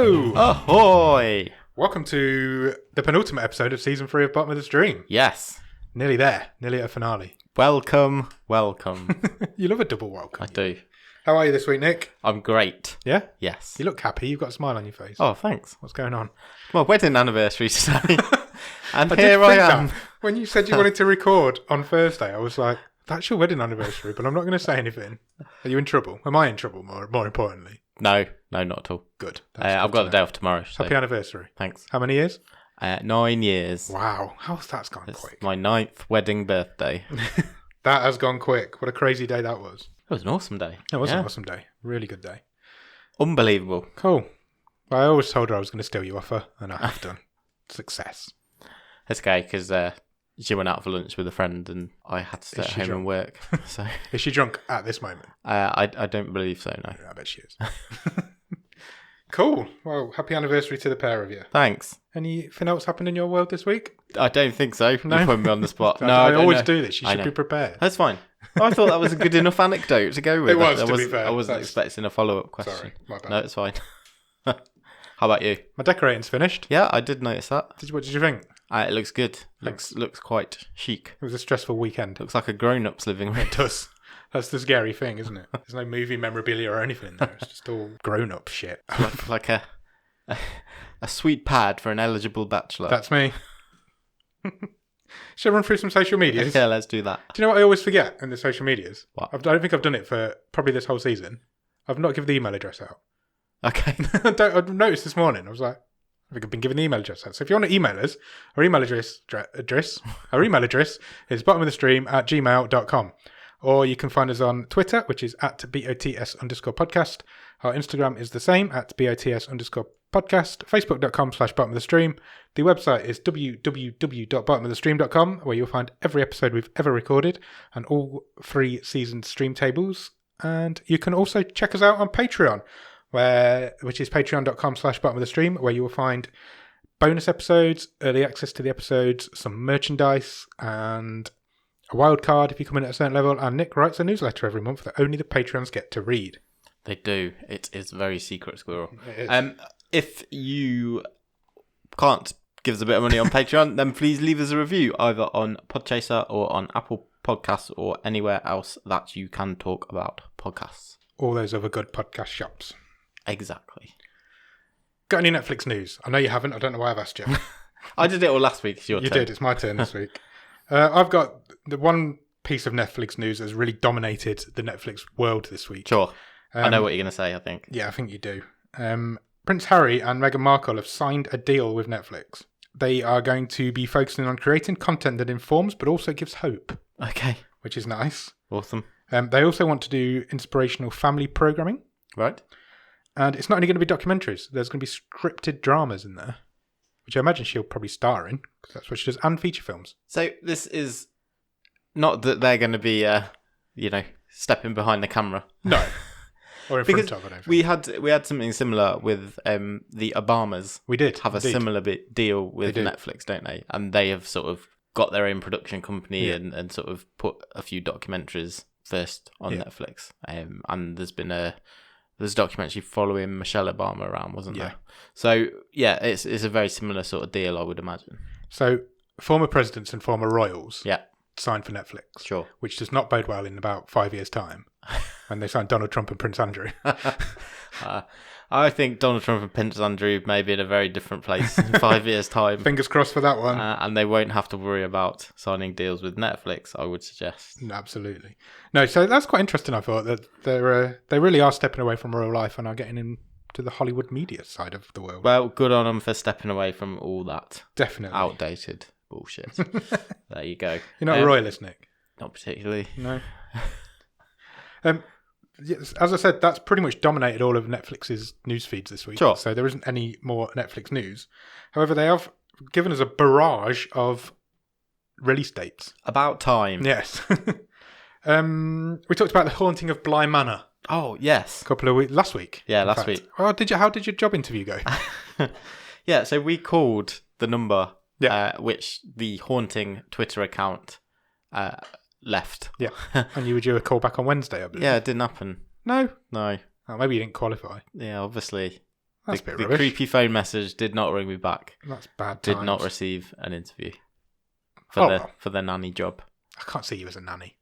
Hello! Ahoy! Welcome to the penultimate episode of Season 3 of Bottom of the Stream. Yes. Nearly there. Nearly at a finale. Welcome. You love a double welcome. I do. How are you this week, Nick? I'm great. Yeah? Yes. You look happy. You've got a smile on your face. Oh, thanks. What's going on? My wedding anniversary today. And I here did I think am. that. When you said you wanted to record on Thursday, I was like, that's your wedding anniversary, but I'm not going to say anything. Are you in trouble? Am I in trouble, more importantly? No, not at all. Good. I've got the day off tomorrow. So. Happy anniversary. Thanks. How many years? 9 years. Wow. How's that gone It's quick? my 9th wedding birthday. That has gone quick. What a crazy day that was. It was an awesome day. It was an awesome day. Really good day. Unbelievable. Cool. Well, I always told her I was going to steal you off her, and I have done. Success. It's okay, because she went out for lunch with a friend and I had to stay at home and work. So Is she drunk at this moment? I don't believe so, no. I bet she is. Cool. Well, happy anniversary to the pair of you. Thanks. Anything else happened in your world this week? I don't think so. No? You put me on the spot. No, I don't always know. do this. You I should know. be prepared. That's fine. I thought that was a good enough anecdote to go with. It was, to be fair. I wasn't That's- expecting a follow-up question. Sorry, my bad. No, it's fine. How about you? My decorating's finished. Yeah, I did notice that. What did you think? It looks good. Looks quite chic. It was a stressful weekend. Looks like a grown-up's living room. It does. That's the scary thing, isn't it? There's no movie memorabilia or anything in there. It's just all grown-up shit. like a sweet pad for an eligible bachelor. That's me. Should I run through some social medias? Yeah, let's do that. Do you know what I always forget in the social medias? What? I don't think I've done it for probably this whole season. I've not given the email address out. Okay. I noticed this morning. I was like, I think I've been given the email address out. So if you want to email us, our email address is bottomofthestream@gmail.com. Or you can find us on Twitter, which is @BOTS_podcast. Our Instagram is the same, @BOTS_podcast. Facebook.com/bottomofthestream. The website is www.bottomofthestream.com, where you'll find every episode we've ever recorded and all 3 season stream tables. And you can also check us out on Patreon, which is patreon.com/bottomofthestream, where you will find bonus episodes, early access to the episodes, some merchandise, and a wild card if you come in at a certain level. And Nick writes a newsletter every month that only the Patreons get to read. They do. It is very secret squirrel. It is. If you can't give us a bit of money on Patreon, then please leave us a review either on Podchaser or on Apple Podcasts or anywhere else that you can talk about podcasts. All those other good podcast shops. Exactly. Got any Netflix news? I know you haven't. I don't know why I've asked you. I did it all last week. It's your You turn. did. It's my turn this week. I've got the one piece of Netflix news that has really dominated the Netflix world this week. Sure. I know what you're going to say, I think. Yeah, I think you do. Prince Harry and Meghan Markle have signed a deal with Netflix. They are going to be focusing on creating content that informs but also gives hope, Okay. which is nice. Awesome. They also want to do inspirational family programming. Right. And it's not only going to be documentaries. There's going to be scripted dramas in there, which I imagine she'll probably star in, because that's what she does, and feature films. So this is not that they're going to be, stepping behind the camera. No. Or in Because front of, I don't think. we had something similar with the Obamas. We did. Have a indeed. similar deal with They do. Netflix, don't they? And they have sort of got their own production company Yeah. and sort of put a few documentaries first on Yeah. Netflix. And there's a documentary following Michelle Obama around, wasn't Yeah. there? So yeah, it's a very similar sort of deal, I would imagine. So, former presidents and former royals Yeah, signed for Netflix, sure. which does not bode well in about 5 years' time, when they signed Donald Trump and Prince Andrew. I think Donald Trump and Prince Andrew may be in a very different place in 5 years' time. Fingers crossed for that one. And they won't have to worry about signing deals with Netflix, I would suggest. No, absolutely. No, so that's quite interesting, I thought, that they really are stepping away from royal life and are getting into the Hollywood media side of the world. Well, good on them for stepping away from all that Definitely. outdated bullshit. There you go. You're not a royalist, Nick? Not particularly. No. Yes, as I said, that's pretty much dominated all of Netflix's news feeds this week. Sure. So there isn't any more Netflix news. However, they have given us a barrage of release dates. About time. Yes. We talked about the haunting of Bly Manor Oh, yes. a couple of weeks last week. Yeah, in last fact. week. Oh, how did your job interview go? Yeah, so we called the number Yeah. which the haunting Twitter account left. Yeah. And you were due a call back on Wednesday, I believe. Yeah, it didn't happen. No. No. Oh, maybe you didn't qualify. Yeah, obviously. That's a bit The rubbish. creepy phone message did not ring me back. That's bad Did times. not receive an interview Well. for the nanny job. I can't see you as a nanny.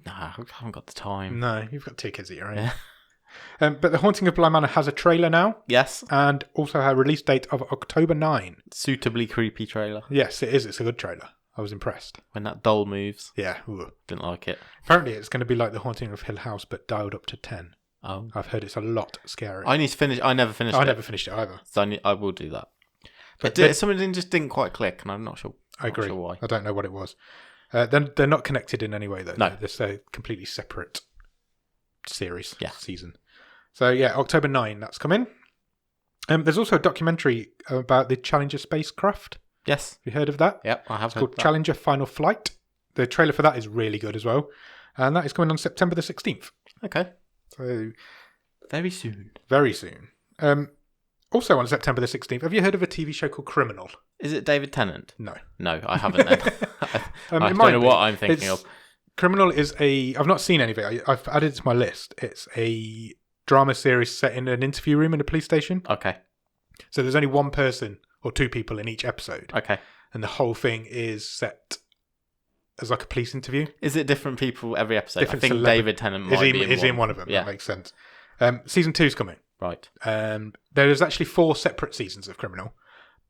Nah, I haven't got the time. No, you've got 2 kids at your age. Yeah. But The Haunting of Bly Manor has a trailer now, Yes. and also a release date of October 9. Suitably creepy trailer. Yes, it is. It's a good trailer. I was impressed. When that doll moves. Yeah. Ooh. Didn't like it. Apparently, it's going to be like The Haunting of Hill House, but dialed up to 10. Oh. I've heard it's a lot scary. I need to finish. I never finished it. I never finished it either. So I will do that. But Something just didn't quite click, and I'm not sure. I agree. Not sure why. I don't know what it was. They're not connected in any way, though. No. They're a completely separate series, Yeah. season. So, yeah, October 9, that's coming. There's also a documentary about the Challenger spacecraft. Yes. Have you heard of that? Yep, I have It's heard called that. Challenger Final Flight. The trailer for that is really good as well. And that is coming on September the 16th. Okay. So, Very soon. very soon. Also on September the 16th, have you heard of a TV show called Criminal? Is it David Tennant? No. No, I haven't then. I it don't might know be. what I'm thinking of. Criminal is I've not seen any of it. I've added it to my list. It's a drama series set in an interview room in a police station. Okay. So there's only one person or 2 people in each episode. Okay. And the whole thing is set as like a police interview. Is it different people every episode? Different I think celebra- David Tennant might be in one of them. Yeah. That makes sense. Season 2's coming. Right. There's actually 4 separate seasons of Criminal,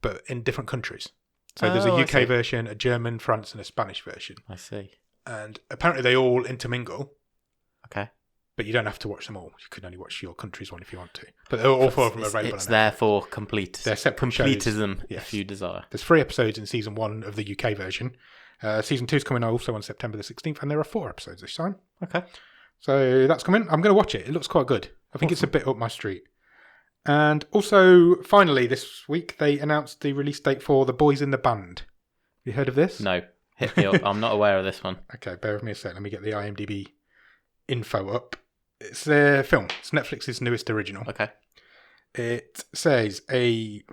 but in different countries. So there's a I UK see. version, a German, France, and a Spanish version. I see. And apparently they all intermingle, Okay. but you don't have to watch them all. You can only watch your country's one if you want to. But all 4 of them are available. It's on there Netflix. for complete. They're separate shows. completism, Yes. if you desire. There's 3 episodes in season 1 of the UK version. Season 2's coming also on September the 16th, and there are 4 episodes this time. Okay. So that's coming. I'm going to watch it. It looks quite good. I think it's a bit up my street. And also, finally, this week, they announced the release date for The Boys in the Band. Have you heard of this? No. Hit me up. I'm not aware of this one. Okay, bear with me a sec. Let me get the IMDb info up. It's a film. It's Netflix's newest original. Okay. It says a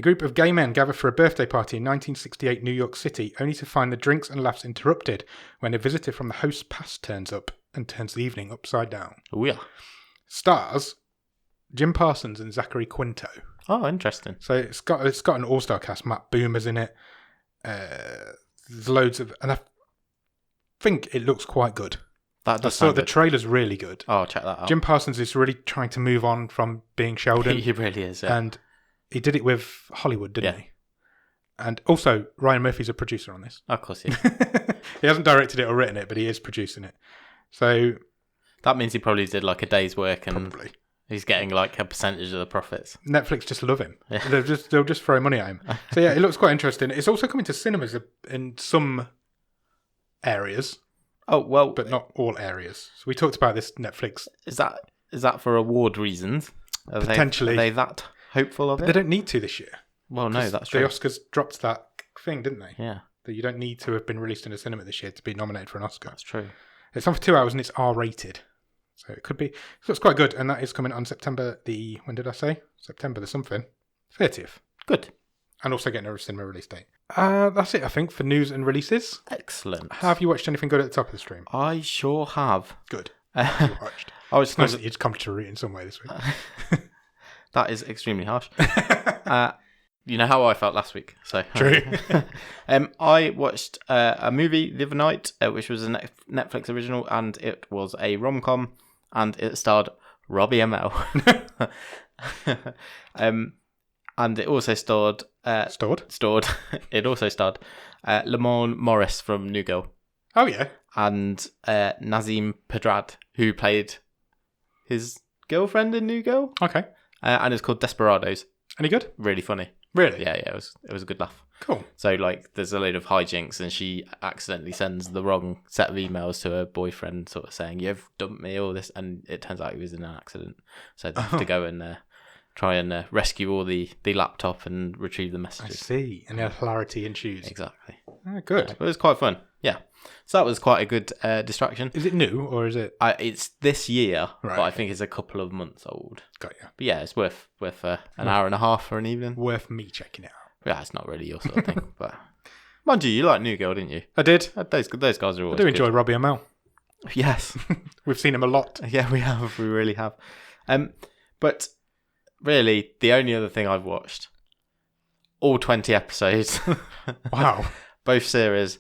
group of gay men gather for a birthday party in 1968 New York City, only to find the drinks and laughs interrupted when a visitor from the host's past turns up and turns the evening upside down. Oh, yeah. Stars Jim Parsons and Zachary Quinto. Oh, interesting. So it's got an all-star cast. Matt Boomer's in it. There's loads of, and I think it looks quite good. That does So sound the good. trailer's really good. Oh, check that out. Jim Parsons is really trying to move on from being Sheldon, He really is, yeah. and he did it with Hollywood, didn't Yeah. he? And also, Ryan Murphy's a producer on this. Of course, yeah. He hasn't directed it or written it, but he is producing it. So That means he probably did like a day's work and probably he's getting like a percentage of the profits. Netflix just love him. Yeah. They'll just throw money at him. So yeah, it looks quite interesting. It's also coming to cinemas in some areas, Oh, well, but not all areas. So we talked about this Netflix. is that for award reasons? Potentially. Are they that hopeful of They it? don't need to this year. Well, no, 'Cause that's the true. Oscars dropped that thing, didn't they? Yeah, That you don't need to have been released in a cinema this year to be nominated for an Oscar. that's true. It's on for 2 hours and it's R-rated. So it could be. So it's quite good. And that is coming on September when did I say? September the something. 30th. Good. And also getting a cinema release date. That's it, I think, for news and releases. Excellent. Have you watched anything good at the top of the stream? I sure have. Good. I You watched. was It's nice that you'd contributed in some way this week. That is extremely harsh. You know how I felt last week, so True. I watched a movie the other night, which was a Netflix original, and it was a rom-com, and it starred Robbie Amell. And it also starred Stored? It also starred Lamorne Morris from New Girl Oh, yeah. and Nazim Pedrad, who played his girlfriend in New Girl, Okay. and it's called Desperados. Any good? Really funny. Really? Yeah, it was a good laugh. Cool. So like, there's a load of hijinks, and she accidentally sends the wrong set of emails to her boyfriend, sort of saying, "You've dumped me," all this, and it turns out he was in an accident. So they have to go and try and rescue all the laptop and retrieve the I messages. see. And hilarity ensues. Exactly. Oh, good. But it was quite fun. Yeah. So that was quite a good distraction. Is it new or is it? It's this year, Right, but I okay. think it's a couple of months old. Got you. But yeah, it's worth an hour and a half for an evening. Worth me checking it out. Yeah, it's not really your sort of thing, but mind you like New Girl, didn't you? I did. Those guys are I always do enjoy Robbie Amell. good. Yes, We've seen him a lot. yeah, we really have. But really, the only other thing I've watched, all 20 episodes. Wow. Both series.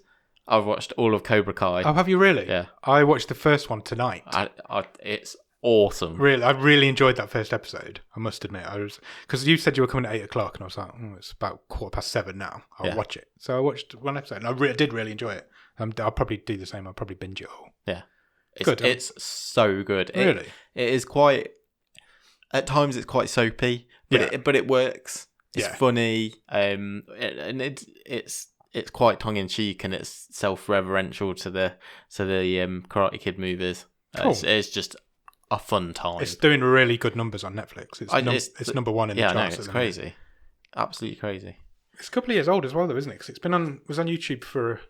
I've watched all of Cobra Kai. Oh, have you really? Yeah. I watched the first one tonight. It's awesome. Really, I really enjoyed that first episode. I must admit, because you said you were coming at 8:00, and I was like, it's about 7:15 now. I'll watch it. So I watched one episode, and I did really enjoy it. I'll probably do the same. I'll probably binge it all. Yeah, good. It's so good. Really, it is quite. At times, it's quite soapy, but it works. It's funny, and it's quite tongue in cheek, and it's self-referential to the Karate Kid movies. Cool. It's just a fun time. It's doing really good numbers on Netflix. It's number one in the charts. Yeah, it's crazy, absolutely crazy. It's a couple of years old as well, though, isn't it? Because it was on YouTube for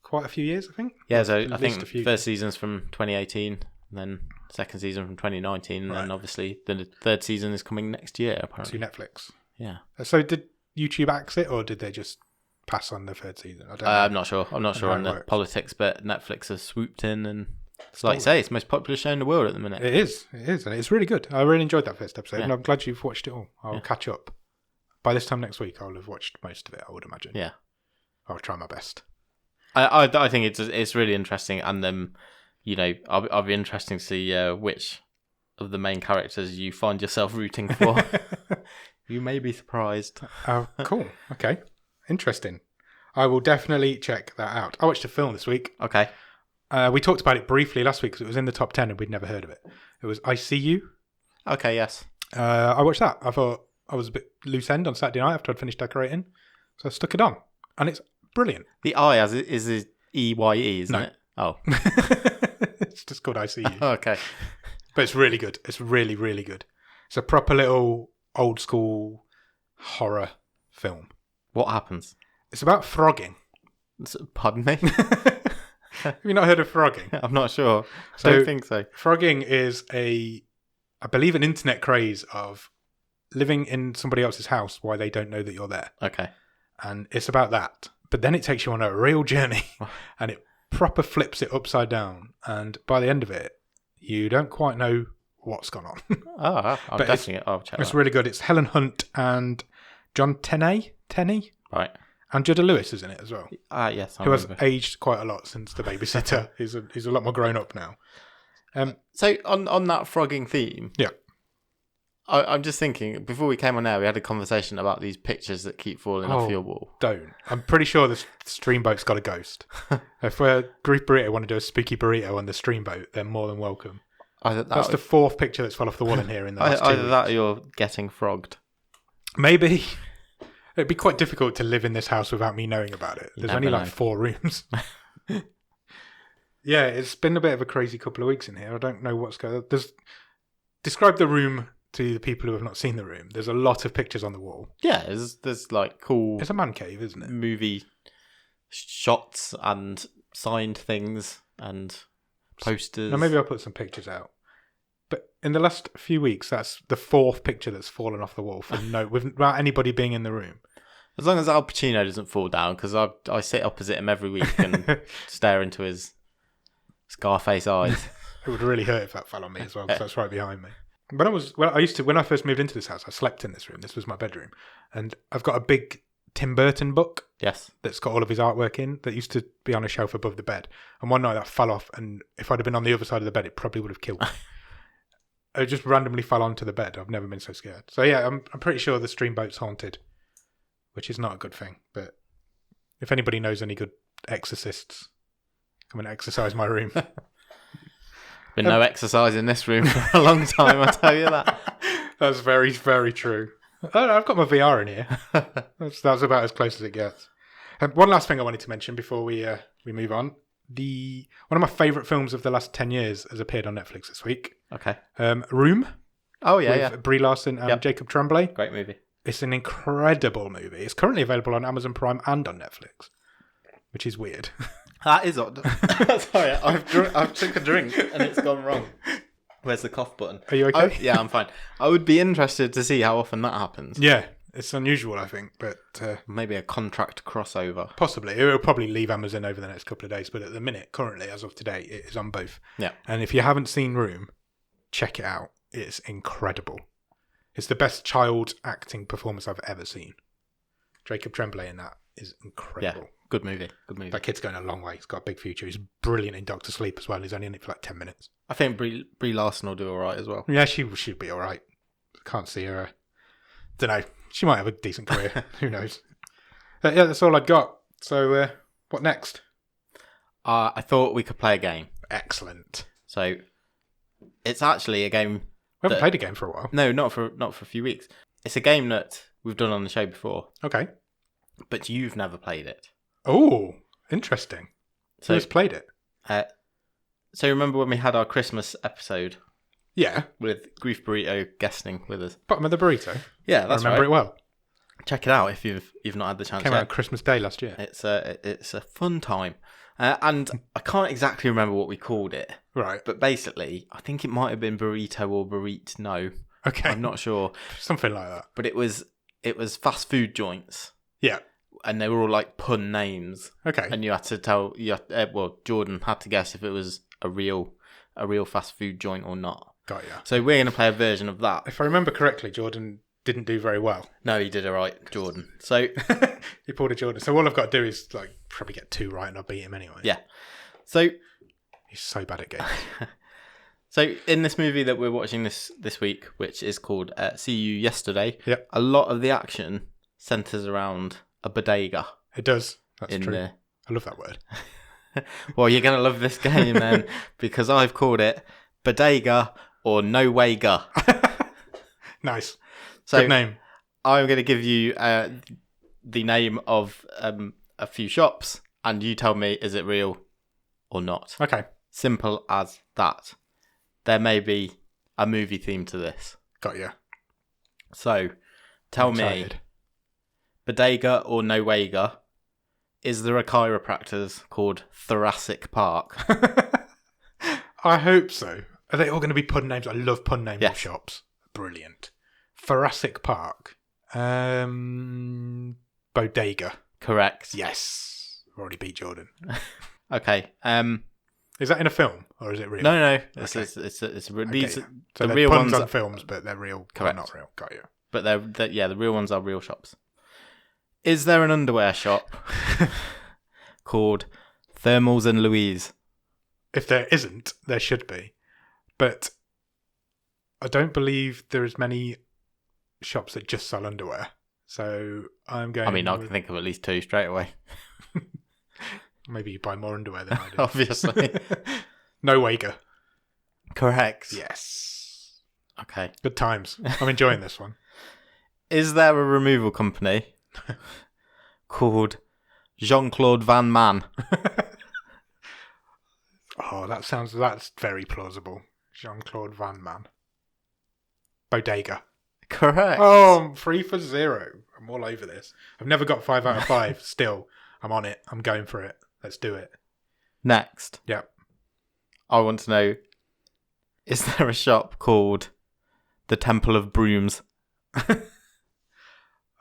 quite a few years, I think. Yeah, so I think the first season's from 2018, and then second season from 2019, and then obviously the third season is coming next year, apparently. To Netflix. Yeah. So did YouTube axe it, or did they just pass on the third season? I don't know. I'm not sure. I'm not sure on the politics, but Netflix has swooped in, and like you say, it's the most popular show in the world at the minute. It is, and it's really good. I really enjoyed that first episode, and I'm glad you've watched it all. I'll catch up. By this time next week, I'll have watched most of it, I would imagine. Yeah. I'll try my best. I think it's really interesting, and I'll be interesting to see which of the main characters you find yourself rooting for. You may be surprised. Oh, cool. Okay. Interesting. I will definitely check that out. I watched a film this week. Okay. We talked about it briefly last week because it was in the top 10 and we'd never heard of it. It was I See You. Okay, yes. I watched that. I thought I was a bit loose end on Saturday night after I'd finished decorating. So I stuck it on. And it's brilliant. The I is EYE, isn't it? Oh. It's just called I See You. Okay. But it's really good. It's really, really good. It's a proper little old school horror film. What happens? It's about frogging. Pardon me? Have you not heard of frogging? I'm not sure. I don't think so. Frogging is I believe, an internet craze of living in somebody else's house while they don't know that you're there. Okay. And it's about that. But then it takes you on a real journey and it proper flips it upside down. And by the end of it, you don't quite know what's gone on. I'll check It's really good. It's Helen Hunt and John Tenney. Right. And Judda Lewis is in it as well. Yes. Who has aged quite a lot since The Babysitter. He's a lot more grown up now. So on that frogging theme, yeah, I'm just thinking, before we came on air, we had a conversation about these pictures that keep falling off your wall. Don't. I'm pretty sure the streamboat's got a ghost. If Group Burrito want to do a spooky burrito on the streamboat, they're more than welcome. That's the fourth picture that's fell off the wall in here in the last 2 weeks. Either that or you're getting frogged. Maybe. It'd be quite difficult to live in this house without me knowing about it. There's only like 4 rooms. Yeah, it's been a bit of a crazy couple of weeks in here. I don't know what's going on. Describe the room to the people who have not seen the room. There's a lot of pictures on the wall. Yeah, there's like cool... It's a man cave, isn't it? Movie shots and signed things and posters. Now maybe I'll put some pictures out. But in the last few weeks, that's the 4th picture that's fallen off the wall without anybody being in the room. As long as Al Pacino doesn't fall down, because I sit opposite him every week and stare into his Scarface eyes. It would really hurt if that fell on me as well, because that's right behind me. When I first moved into this house, I slept in this room. This was my bedroom, and I've got a big Tim Burton book. Yes, that's got all of his artwork in. That used to be on a shelf above the bed. And one night that fell off, and if I'd have been on the other side of the bed, it probably would have killed me. It just randomly fell onto the bed. I've never been so scared. So yeah, I'm pretty sure the streamboat's haunted, which is not a good thing. But if anybody knows any good exorcists, come and exercise my room. Been no exercise in this room for a long time, I'll tell you that. That's very, very true. I've got my VR in here. That's about as close as it gets. One last thing I wanted to mention before we move on. One of my favourite films of the last 10 years has appeared on Netflix this week. Okay. Room. Oh, yeah, with Brie Larson and Jacob Tremblay. Great movie. It's an incredible movie. It's currently available on Amazon Prime and on Netflix, which is weird. That is odd. Sorry, I've took a drink and it's gone wrong. Where's the cough button? Are you okay? Yeah, I'm fine. I would be interested to see how often that happens. Yeah, it's unusual, I think, but... maybe a contract crossover. Possibly. It will probably leave Amazon over the next couple of days, but at the minute, currently, as of today, it is on both. Yeah. And if you haven't seen Room, check it out. It's incredible. It's the best child acting performance I've ever seen. Jacob Tremblay in that is incredible. Yeah, good movie. Good movie. That kid's going a long way. He's got a big future. He's brilliant in Doctor Sleep as well. He's only in it for like 10 minutes. I think Brie Larson will do all right as well. Yeah, she'd be all right. Can't see her. Don't know. She might have a decent career. Who knows? Yeah, that's all I got. So, what next? I thought we could play a game. Excellent. So, it's actually a game. We haven't played a game for a while. No, not for a few weeks. It's a game that we've done on the show before. Okay. But you've never played it. Oh, interesting. So who's played it? So remember when we had our Christmas episode? Yeah. With Grief Burrito guesting with us. Bottom of the Burrito. Yeah, that's I remember right. it well. Check it out if you've not had the chance. Came out on Christmas Day last year. It's a fun time, and I can't exactly remember what we called it. Right. But basically, I think it might have been burrito or burrito. No, okay, I'm not sure. Something like that. But it was fast food joints. Yeah. And they were all like pun names. Okay. And you had to tell. Jordan had to guess if it was a real fast food joint or not. Got ya. So we're going to play a version of that. If I remember correctly, Jordan didn't do very well. No, he did all right, Jordan. So he pulled a Jordan. So all I've got to do is like probably get 2 right and I'll beat him anyway. Yeah. So he's so bad at games. So in this movie that we're watching this week, which is called See You Yesterday, yep. A lot of the action centres around a bodega. It does. That's true. I love that word. Well, you're going to love this game then, because I've called it bodega or no wayga. Nice. So good name. I'm going to give you the name of a few shops, and you tell me, is it real or not? Okay. Simple as that. There may be a movie theme to this. Got you. So, tell me, bodega or no wayga, is there a chiropractor's called Thoracic Park? I hope so. Are they all going to be pun names? I love pun names of shops. Brilliant. Thoracic Park. Bodega. Correct. Yes. I've already beat Jordan. Okay. Is that in a film or is it real? No. Okay. It's Okay. So the real puns ones on films, but they're real. Correct. Not real. Got you. But the real ones are real shops. Is there an underwear shop called Thermals and Louise? If there isn't, there should be. But I don't believe there is many shops that just sell underwear. So I'm going... I can think of at least 2 straight away. Maybe you buy more underwear than I do. Obviously. No Wager. Correct. Yes. Okay. Good times. I'm enjoying this one. Is there a removal company called Jean-Claude Van Man? Oh, that's very plausible. Jean-Claude Van Man. Bodega. Correct. Oh, I'm 3 for 0. I'm all over this. I've never got 5 out of 5. Still, I'm on it. I'm going for it. Let's do it. Next. Yep. I want to know, is there a shop called the Temple of Brooms?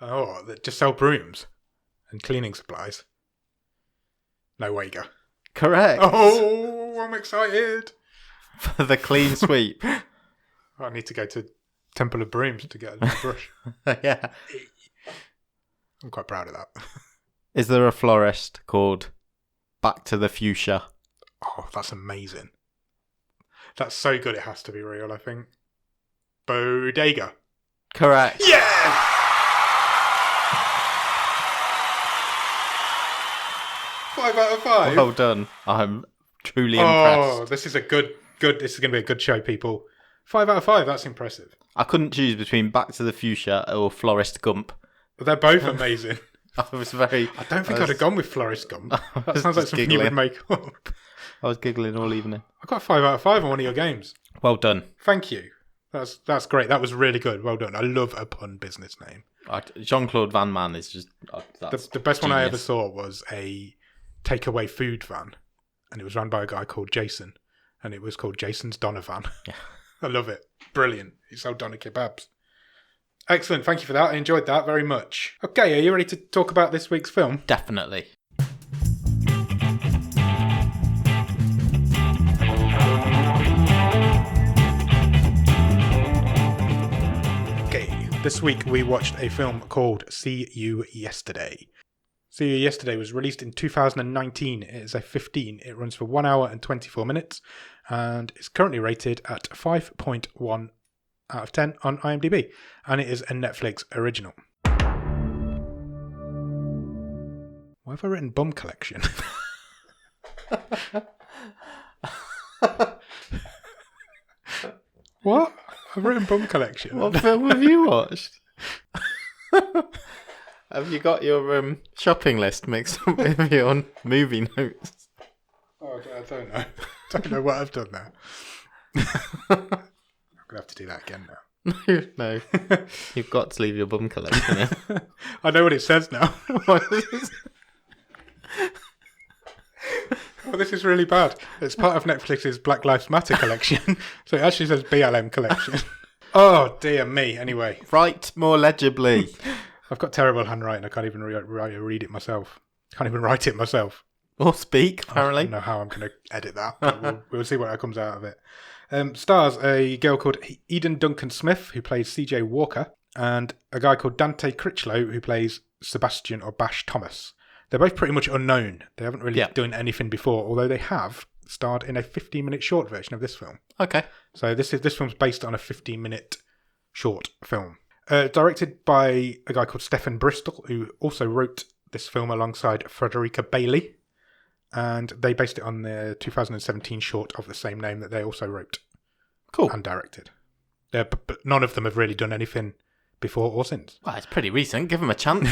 Oh, that just sell brooms and cleaning supplies. No Wager. Correct. Oh, I'm excited. For the clean sweep. I need to go to Temple of Brooms to get a new brush. Yeah. I'm quite proud of that. Is there a florist called Back to the Fuchsia? Oh, that's amazing. That's so good it has to be real, I think. Bodega. Correct. Yeah! 5 out of 5. Well done. I'm truly impressed. Oh, this is a good. This is going to be a good show, people. 5 out of 5. That's impressive. I couldn't choose between Back to the Fuchsia or Florist Gump. But they're both amazing. I was very... I don't think I'd have gone with Florist Gump. That sounds like something you would make up. I was giggling all evening. I got 5 out of 5 on one of your games. Well done. Thank you. That's great. That was really good. Well done. I love a pun business name. Jean-Claude Van Man is just... The best one I ever saw was a takeaway food van. And it was run by a guy called Jason. And it was called Jason's Donovan. Yeah. I love it. Brilliant. He sold doner kebabs. Excellent. Thank you for that. I enjoyed that very much. Okay, are you ready to talk about this week's film? Definitely. Okay, This week we watched a film called See You Yesterday. See You Yesterday was released in 2019. It is a 15. It runs for 1 hour and 24 minutes and is currently rated at 5.1 out of 10 on IMDb. And it is a Netflix original. Why have I written Bum Collection? What? I've written Bum Collection. What film have you watched? Have you got your shopping list mixed up with your movie notes? Oh, I don't know. I don't know what I've done now. I'm going to have to do that again now. No. You've got to leave your Bum Collection in. I know what it says now. Oh, this is really bad. It's part of Netflix's Black Lives Matter collection. So it actually says BLM collection. Oh, dear me. Anyway. Write more legibly. I've got terrible handwriting. I can't even read it myself. Can't even write it myself. Or speak, apparently. I don't know how I'm going to edit that, but we'll see what comes out of it. Stars a girl called Eden Duncan Smith, who plays CJ Walker, and a guy called Dante Critchlow, who plays Sebastian or Bash Thomas. They're both pretty much unknown. They haven't really done anything before, although they have starred in a 15-minute short version of this film. Okay. So this film's based on a 15-minute short film. Directed by a guy called Stephen Bristol, who also wrote this film alongside Frederica Bailey. And they based it on the 2017 short of the same name that they also wrote. Cool. And directed. But none of them have really done anything before or since. Well, it's pretty recent. Give them a chance.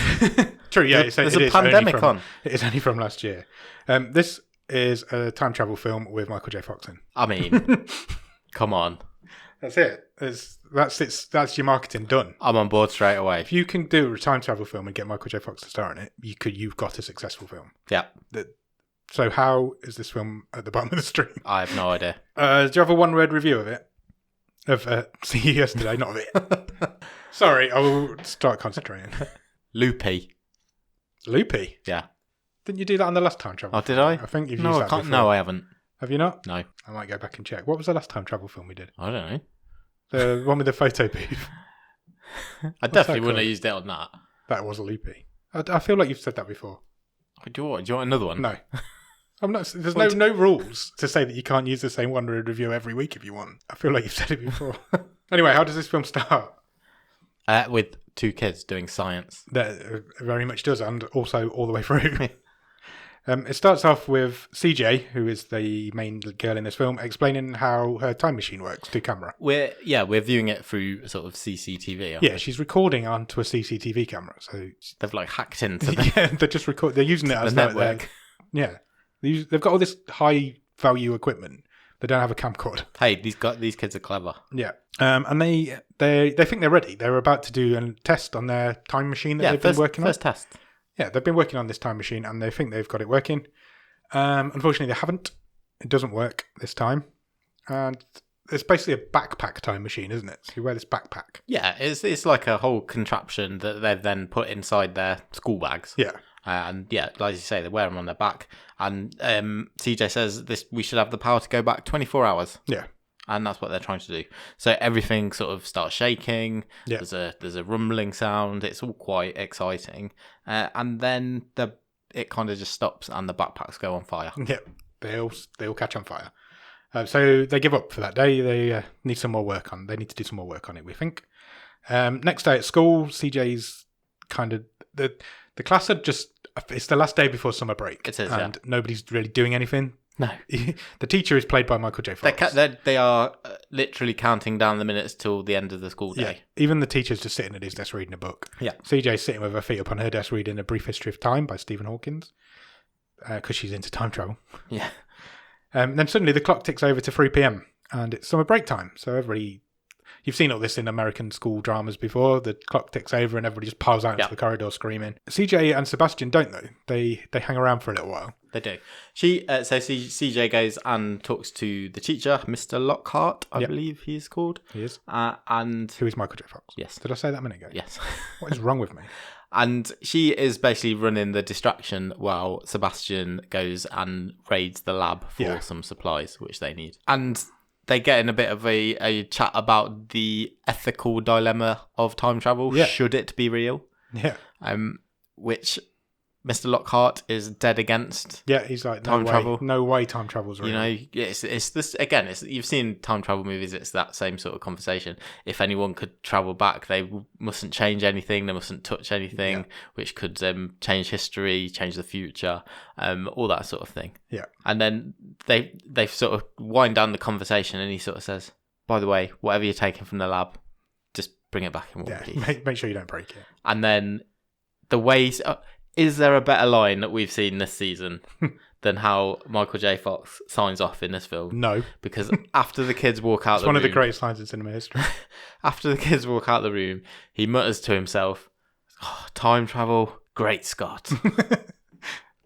True, yeah. There's a pandemic on. It is only from last year. This is a time travel film with Michael J. Fox in. I mean, come on. That's it. That's your marketing done. I'm on board straight away. If you can do a time travel film and get Michael J. Fox to star in it, you've got a successful film. Yeah. So how is this film at the bottom of the stream? I have no idea. Do you have a one-word review of it? Of See You Yesterday, not of it. Sorry, I will start concentrating. Loopy. Loopy? Yeah. Didn't you do that on the last time travel? Oh, did I? I think you've used that before. No, I haven't. Have you not? No. I might go back and check. What was the last time travel film we did? I don't know. The one with the photo booth. I definitely wouldn't have used it on that. That was a Loopy. I feel like you've said that before. Do you want another one? No. I'm not. There's no rules to say that you can't use the same one-word review every week if you want. I feel like you've said it before. Anyway, how does this film start? With two kids doing science. That very much does, and also all the way through. It starts off with CJ, who is the main girl in this film, explaining how her time machine works to camera. We're viewing it through sort of CCTV. Yeah, she's recording onto a CCTV camera, so they've like hacked into the yeah, they're just they're using it as the network. Yeah, they've got all this high value equipment. They don't have a camcorder. Hey, these kids are clever. Yeah, and they think they're ready. They're about to do a test on their time machine that they've been working on. First test. Yeah, they've been working on this time machine and they think they've got it working. Unfortunately, they haven't. It doesn't work this time. And it's basically a backpack time machine, isn't it? So you wear this backpack. Yeah, it's like a whole contraption that they've then put inside their school bags. Yeah. And yeah, like you say, they wear them on their back. And CJ says we should have the power to go back 24 hours. Yeah. And that's what they're trying to do. So everything sort of starts shaking. Yeah. There's a rumbling sound. It's all quite exciting. And then it kind of just stops and the backpacks go on fire. Yeah, they all catch on fire. So they give up for that day. They need some more work on. They need to do some more work on it, we think. Next day at school, CJ's kind of the class had just. It's the last day before summer break. It is, and nobody's really doing anything. No. The teacher is played by Michael J. Fox. They are literally counting down the minutes till the end of the school day. Yeah. Even the teacher's just sitting at his desk reading a book. Yeah. CJ's sitting with her feet up on her desk reading A Brief History of Time by Stephen Hawkins because she's into time travel. Yeah. Then suddenly the clock ticks over to 3 p.m. and it's summer break time. So everybody... You've seen all this in American school dramas before. The clock ticks over and everybody just piles out into the corridor screaming. CJ and Sebastian don't, though. They hang around for a little while. They do. CJ goes and talks to the teacher, Mr. Lockhart, I believe he is called. He is. And who is Michael J. Fox? Yes. Did I say that a minute ago? Yes. What is wrong with me? And she is basically running the distraction while Sebastian goes and raids the lab for some supplies, which they need. And they get in a bit of a chat about the ethical dilemma of time travel. Yeah. Should it be real? Yeah. Which Mr. Lockhart is dead against. Yeah, he's like, Time travel. No way time travel's real. You know, it's this again. You've seen time travel movies. It's that same sort of conversation. If anyone could travel back, they mustn't change anything. They mustn't touch anything, which could change history, change the future, all that sort of thing. Yeah. And then they sort of wind down the conversation, and he sort of says, "By the way, whatever you're taking from the lab, just bring it back in one piece. Make sure you don't break it." And then the ways. Is there a better line that we've seen this season than how Michael J. Fox signs off in this film? No. Because after the kids walk out It's one of the greatest lines in cinema history. After the kids walk out the room, he mutters to himself, time travel, great Scott.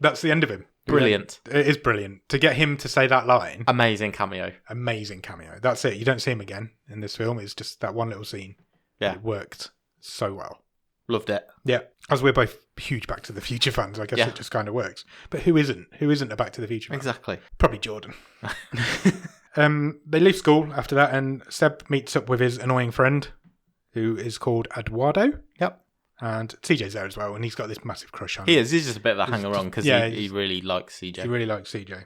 That's the end of him. Brilliant. It is brilliant. To get him to say that line. Amazing cameo. Amazing cameo. That's it. You don't see him again in this film. It's just that one little scene. Yeah. It worked so well. Loved it. Yeah. As we're both huge Back to the Future fans, I guess it just kind of works. But who isn't? Who isn't a Back to the Future fan? Exactly. Probably Jordan. They leave school after that, and Seb meets up with his annoying friend, who is called Eduardo. Yep. And CJ's there as well, and he's got this massive crush on him. He is. He's just a bit of a hanger-on because he really likes CJ. He really likes CJ.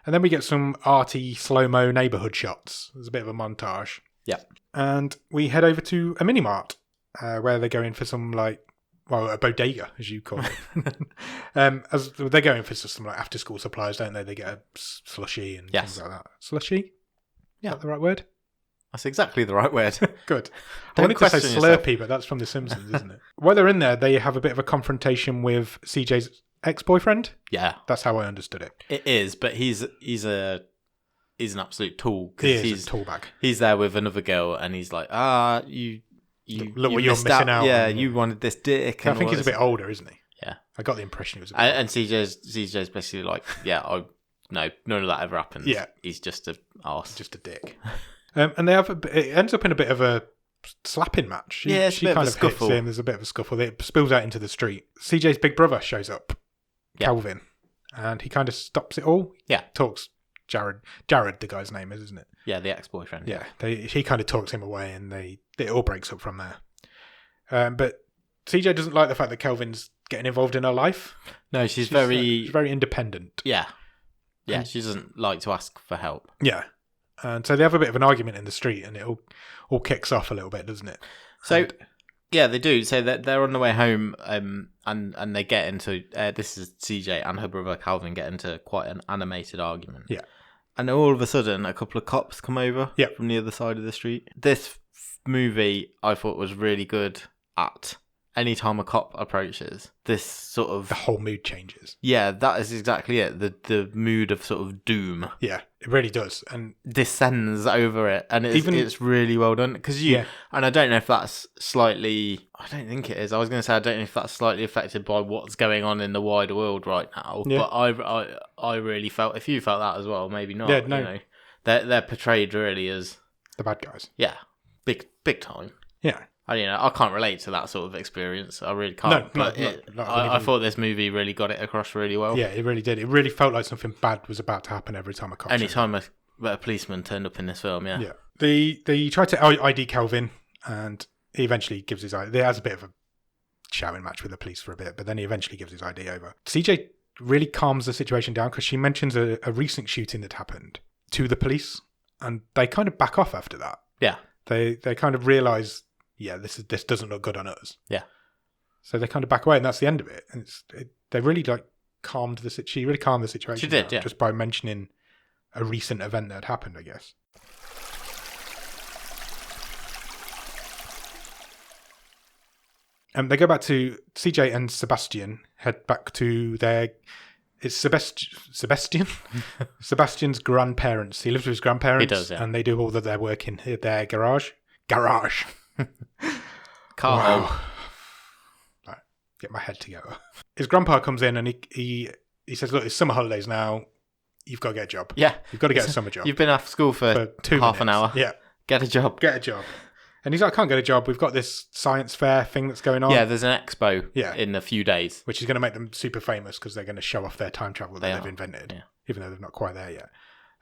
And then we get some arty, slow-mo neighbourhood shots. There's a bit of a montage. Yeah. And we head over to a mini-mart, where they're going for some, a bodega, as you call it. As they're going for some after-school supplies, don't they? They get a slushy and things like that. Slushy? Yeah. Is that the right word? That's exactly the right word. Good. I wanted to say Slurpee, but that's from The Simpsons, isn't it? While they're in there, they have a bit of a confrontation with CJ's ex-boyfriend. Yeah. That's how I understood it. It is, but he's an absolute tool. He's a tool bag. He's there with another girl, and he's like, you look what you're missing out. Yeah, you wanted this dick. I think he's a bit older, isn't he? Yeah. I got the impression he was a bit older. And CJ's basically like, no, none of that ever happens. Yeah. He's just a arse. Just a dick. And they have it ends up in a bit of a slapping match. She kind of hits him. There's a bit of a scuffle. It spills out into the street. CJ's big brother shows up, Kelvin, and he kind of stops it all. Yeah. Talks Jared, the guy's name is, isn't it? Yeah, the ex-boyfriend. Yeah. He kind of talks him away, and it all breaks up from there. But CJ doesn't like the fact that Kelvin's getting involved in her life. No, she's very independent. Yeah. Yeah, she doesn't like to ask for help. Yeah. And so they have a bit of an argument in the street, and it all kicks off a little bit, doesn't it? So, yeah, they do. So they're on the way home, and they get into this is CJ and her brother Calvin get into quite an animated argument. Yeah. And all of a sudden, a couple of cops come over from the other side of the street. This movie, I thought, was really good at any time a cop approaches. This sort of... The whole mood changes. Yeah, that is exactly it. The mood of sort of doom. Yeah, it really does. And descends over it. And it's really well done. Because and I don't know if that's slightly... I don't think it is. I was going to say, I don't know if that's slightly affected by what's going on in the wider world right now. Yeah. But I really felt... If you felt that as well, maybe not. Yeah, no. You know, they're portrayed really as... The bad guys. Yeah. Big time. Yeah. I can't relate to that sort of experience. I really can't. I thought this movie really got it across really well. Yeah, it really did. It really felt like something bad was about to happen every time a cop. Anytime a policeman turned up in this film, yeah. Yeah. They try to ID Kelvin, and he eventually gives his ID. There has a bit of a shouting match with the police for a bit, but then he eventually gives his ID over. CJ really calms the situation down because she mentions a recent shooting that happened to the police, and they kind of back off after that. Yeah. They kind of realise, this doesn't look good on us. Yeah. So they kind of back away, and that's the end of it. And they really calmed the situation. She really calmed the situation. She did, just by mentioning a recent event that had happened, I guess. They go back to CJ and Sebastian. Head back to their. It's Sebastian. Sebastian's grandparents. He lives with his grandparents. He does, yeah. And they do all of their work in their garage. Car home. Right, get my head together. His grandpa comes in and he says, "Look, it's summer holidays now. You've got to get a job. Yeah, you've got to get a summer job. You've been off school for 2 half an hour. Yeah, get a job. And he's like, I can't get a job. We've got this science fair thing that's going on. Yeah, there's an expo in a few days. Which is going to make them super famous because they're going to show off their time travel that they've invented, even though they're not quite there yet.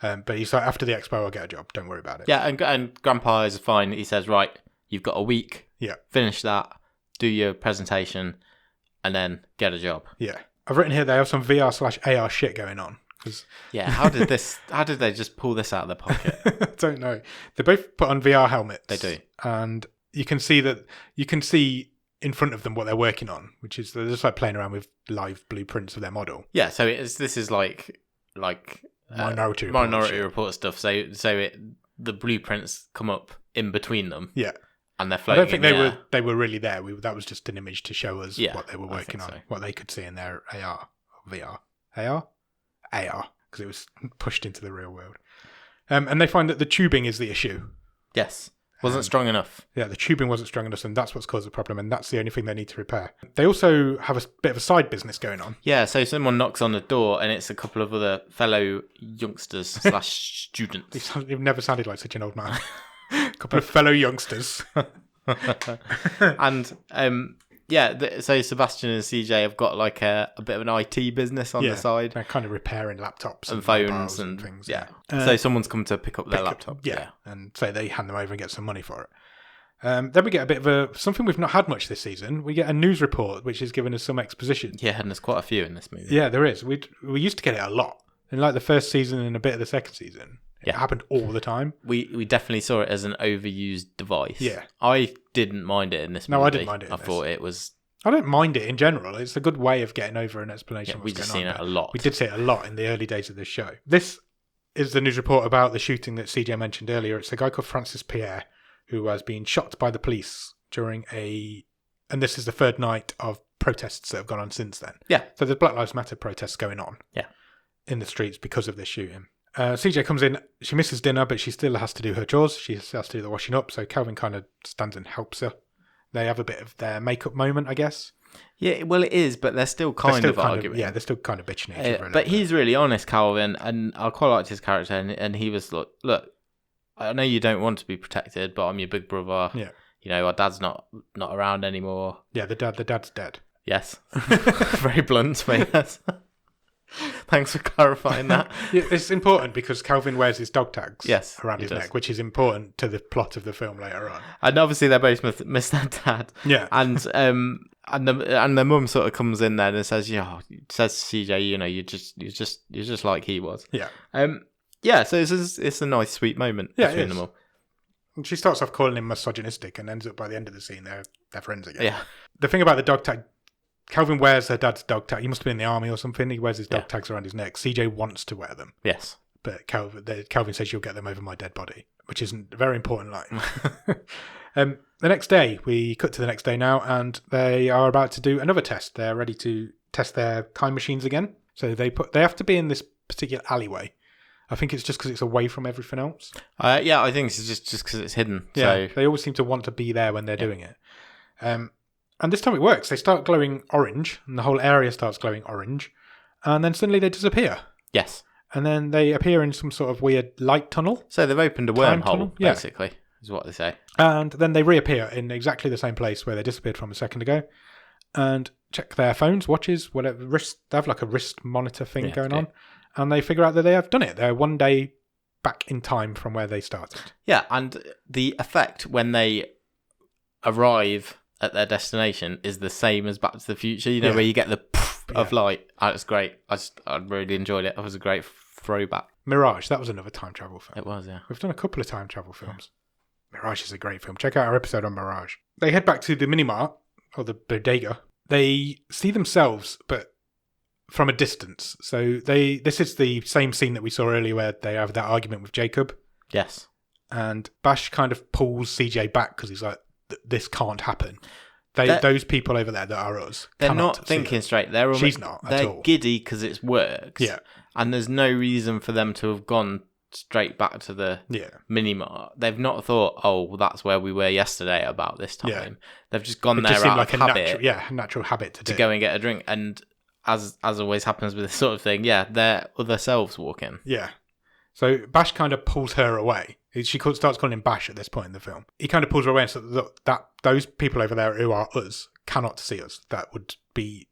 But he's like, after the expo, I'll get a job. Don't worry about it. Yeah, and Grandpa is fine. He says, right, you've got a week. Yeah. Finish that, do your presentation, and then get a job. Yeah. I've written here they have some VR/AR shit going on. Yeah, how did they just pull this out of their pocket? I don't know. They both put on VR helmets. They do. And you can see in front of them what they're working on, which is they're just like playing around with live blueprints of their model. Yeah, so this is like Minority Report stuff. So the blueprints come up in between them. Yeah. And they're I floating. don't think they were really there. That was just an image to show us Yeah, what they were working on, so. what they could see in their AR, VR, AR, because it was pushed into the real world. And they find that the tubing is the issue. Yes, wasn't strong enough. Yeah, the tubing wasn't strong enough, and that's what's caused the problem, and that's the only thing they need to repair. They also have a bit of a side business going on. Yeah, so someone knocks on the door, and it's a couple of other fellow youngsters / students. You've never sounded like such an old man. A couple of fellow youngsters. And so Sebastian and CJ have got like a bit of an IT business on the side. They're kind of repairing laptops and phones and things. Yeah. So someone's come to pick up their laptop. Yeah. And so they hand them over and get some money for it. Then we get a bit of something we've not had much this season. We get a news report which is giving us some exposition. Yeah, and there's quite a few in this movie. Yeah, there is. We used to get it a lot in like the first season and a bit of the second season. It happened all the time. We definitely saw it as an overused device. Yeah. I didn't mind it in this movie. No, I didn't mind it. I thought it was. I don't mind it in general. It's a good way of getting over an explanation. We just seen it a lot. We did see it a lot in the early days of this show. This is the news report about the shooting that CJ mentioned earlier. It's a guy called Francis Pierre who has been shot by the police during and this is the third night of protests that have gone on since then. Yeah. So there's Black Lives Matter protests going on. Yeah. In the streets because of this shooting. CJ comes in, she misses dinner, but she still has to do her chores. She has to do the washing up, so Calvin kind of stands and helps her. They have a bit of their makeup moment, I guess. Yeah, well, it is, but they're still kind of arguing. They're still kind of bitching at each other. But he's really honest, Calvin, and I quite liked his character, and he was like, look, I know you don't want to be protected, but I'm your big brother. Yeah. You know, our dad's not around anymore. Yeah, the dad's dead. Yes. Very blunt, but yes. Thanks for clarifying that. Yeah, it's important because Calvin wears his dog tags around his neck, which is important to the plot of the film later on. And obviously they both miss their dad. Yeah. And the mum sort of comes in there and says, says to CJ, you know, you're just like he was. Yeah. So it's a nice sweet moment between them all. And she starts off calling him misogynistic and ends up by the end of the scene they're friends again. Yeah. The thing about the dog tag, Calvin wears her dad's dog tag. He must have been in the army or something. He wears his dog tags around his neck. CJ wants to wear them. Yes. But Calvin says you'll get them over my dead body, which isn't a very important line. The next day, we cut to the next day now, and they are about to do another test. They're ready to test their time machines again. So they have to be in this particular alleyway. I think it's just because it's away from everything else. I think it's just because it's hidden. Yeah, so. They always seem to want to be there when they're doing it. And this time it works. They start glowing orange, and the whole area starts glowing orange, and then suddenly they disappear. Yes. And then they appear in some sort of weird light tunnel. So they've opened a wormhole, basically, is what they say. And then they reappear in exactly the same place where they disappeared from a second ago, and check their phones, watches, whatever. They have like a wrist monitor thing going on, and they figure out that they have done it. They're one day back in time from where they started. Yeah, and the effect when they arrive at their destination is the same as Back to the Future, you know, where you get the poof of light. It's great. I really enjoyed it. It was a great throwback. Mirage, that was another time travel film. It was, yeah. We've done a couple of time travel films. Mirage is a great film. Check out our episode on Mirage. They head back to the mini-mart, or the bodega. They see themselves, but from a distance. So this is the same scene that we saw earlier where they have that argument with Jacob. Yes. And Bash kind of pulls CJ back because he's like, this can't happen. Those people over there that are us. They're not thinking straight. She's not at all. They're giddy because it works. Yeah. And there's no reason for them to have gone straight back to the mini-mart. They've not thought, well, that's where we were yesterday about this time. Yeah. They've just gone there out of habit. Natural habit to go and get a drink. And as always happens with this sort of thing, their other selves walk in. Yeah. So Bash kind of pulls her away. She starts calling him Bash at this point in the film. He kind of pulls her away and says, look, those people over there who are us cannot see us. That would be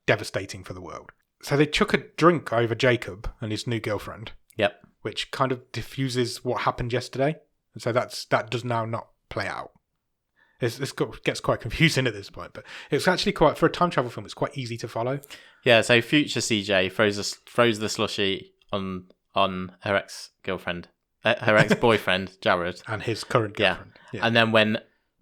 devastating for the world. So they chuck a drink over Jacob and his new girlfriend. Yep. which kind of diffuses what happened yesterday. And so that does now not play out. Gets quite confusing at this point, but it's actually for a time travel film, it's quite easy to follow. Yeah, so future CJ throws the slushy on her ex-girlfriend, her ex-boyfriend, Jared. And his current girlfriend. Yeah. And then when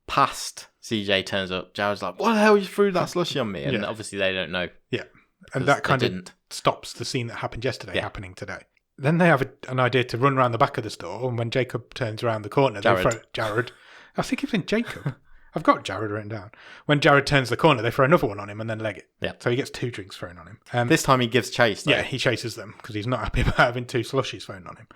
past CJ turns up, Jared's like, what the hell, you threw that slushy on me? And obviously they don't know. Yeah. And that kind of stops the scene that happened yesterday happening today. Then they have an idea to run around the back of the store, and when Jacob turns around the corner, they throw Jared. I think it's in Jacob. I've got Jared written down. When Jared turns the corner, they throw another one on him and then leg it. Yeah. So he gets 2 drinks thrown on him. This time he gives chase, though. Yeah, he chases them because he's not happy about having 2 slushies thrown on him.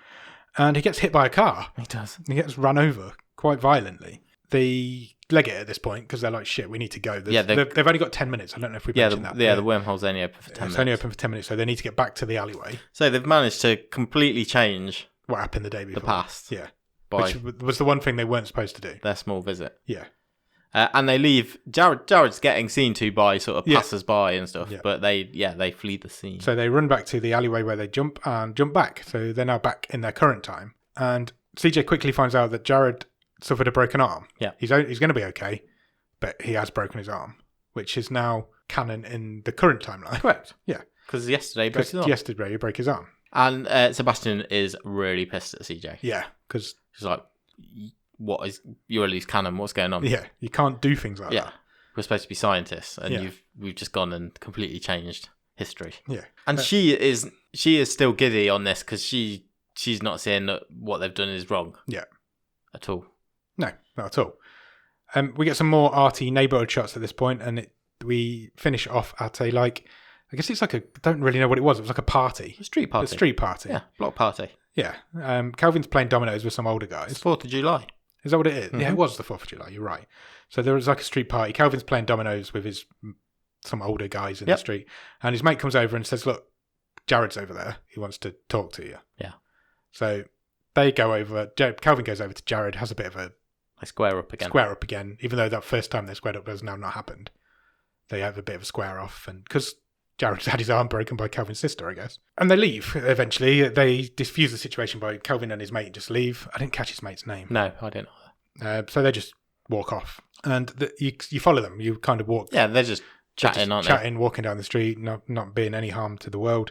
And he gets hit by a car. He does. He gets run over quite violently. They leg it at this point because they're like, shit, we need to go. They've only got 10 minutes. I don't know if we mentioned that. Yeah, the wormhole's only open for 10 minutes. It's only open for 10 minutes, so they need to get back to the alleyway. So they've managed to completely change what happened the day before. The past. Yeah. Which was the one thing they weren't supposed to do. Their small visit. Yeah. And they leave. Jared's getting seen to by sort of passers-by and stuff, but they flee the scene. So they run back to the alleyway where they jump back. So they're now back in their current time. And CJ quickly finds out that Jared suffered a broken arm. Yeah. He's going to be okay, but he has broken his arm, which is now canon in the current timeline. Correct. Yeah. Because yesterday he broke his arm. And Sebastian is really pissed at CJ. Yeah, because he's like, you're a loose cannon, what's going on? Yeah, you can't do things like that. We're supposed to be scientists, and we've just gone and completely changed history. Yeah. And she is still giddy on this because she's not saying that what they've done is wrong. Yeah. At all. No, not at all. We get some more arty neighbourhood shots at this point, and we finish off at I guess it's I don't really know what it was. It was like a party. A street party. A street party. Yeah, block party. Yeah. Calvin's playing dominoes with some older guys. It's 4th of July. Is that what it is? Mm-hmm. Yeah, it was the 4th of July. You're right. So there was a street party. Calvin's playing dominoes with some older guys in the street. And his mate comes over and says, look, Jared's over there. He wants to talk to you. Yeah. So they go over. Calvin goes over to Jared, has a bit of a... They square up again. Even though that first time they squared up has now not happened. They have a bit of a square off. And because Jared's had his arm broken by Calvin's sister, I guess. And they leave, eventually. They diffuse the situation by Calvin and his mate just leave. I didn't catch his mate's name. No, I didn't either. So they just walk off. And you follow them. You kind of walk. Yeah, they're just chatting, aren't they? Chatting, walking down the street, not being any harm to the world.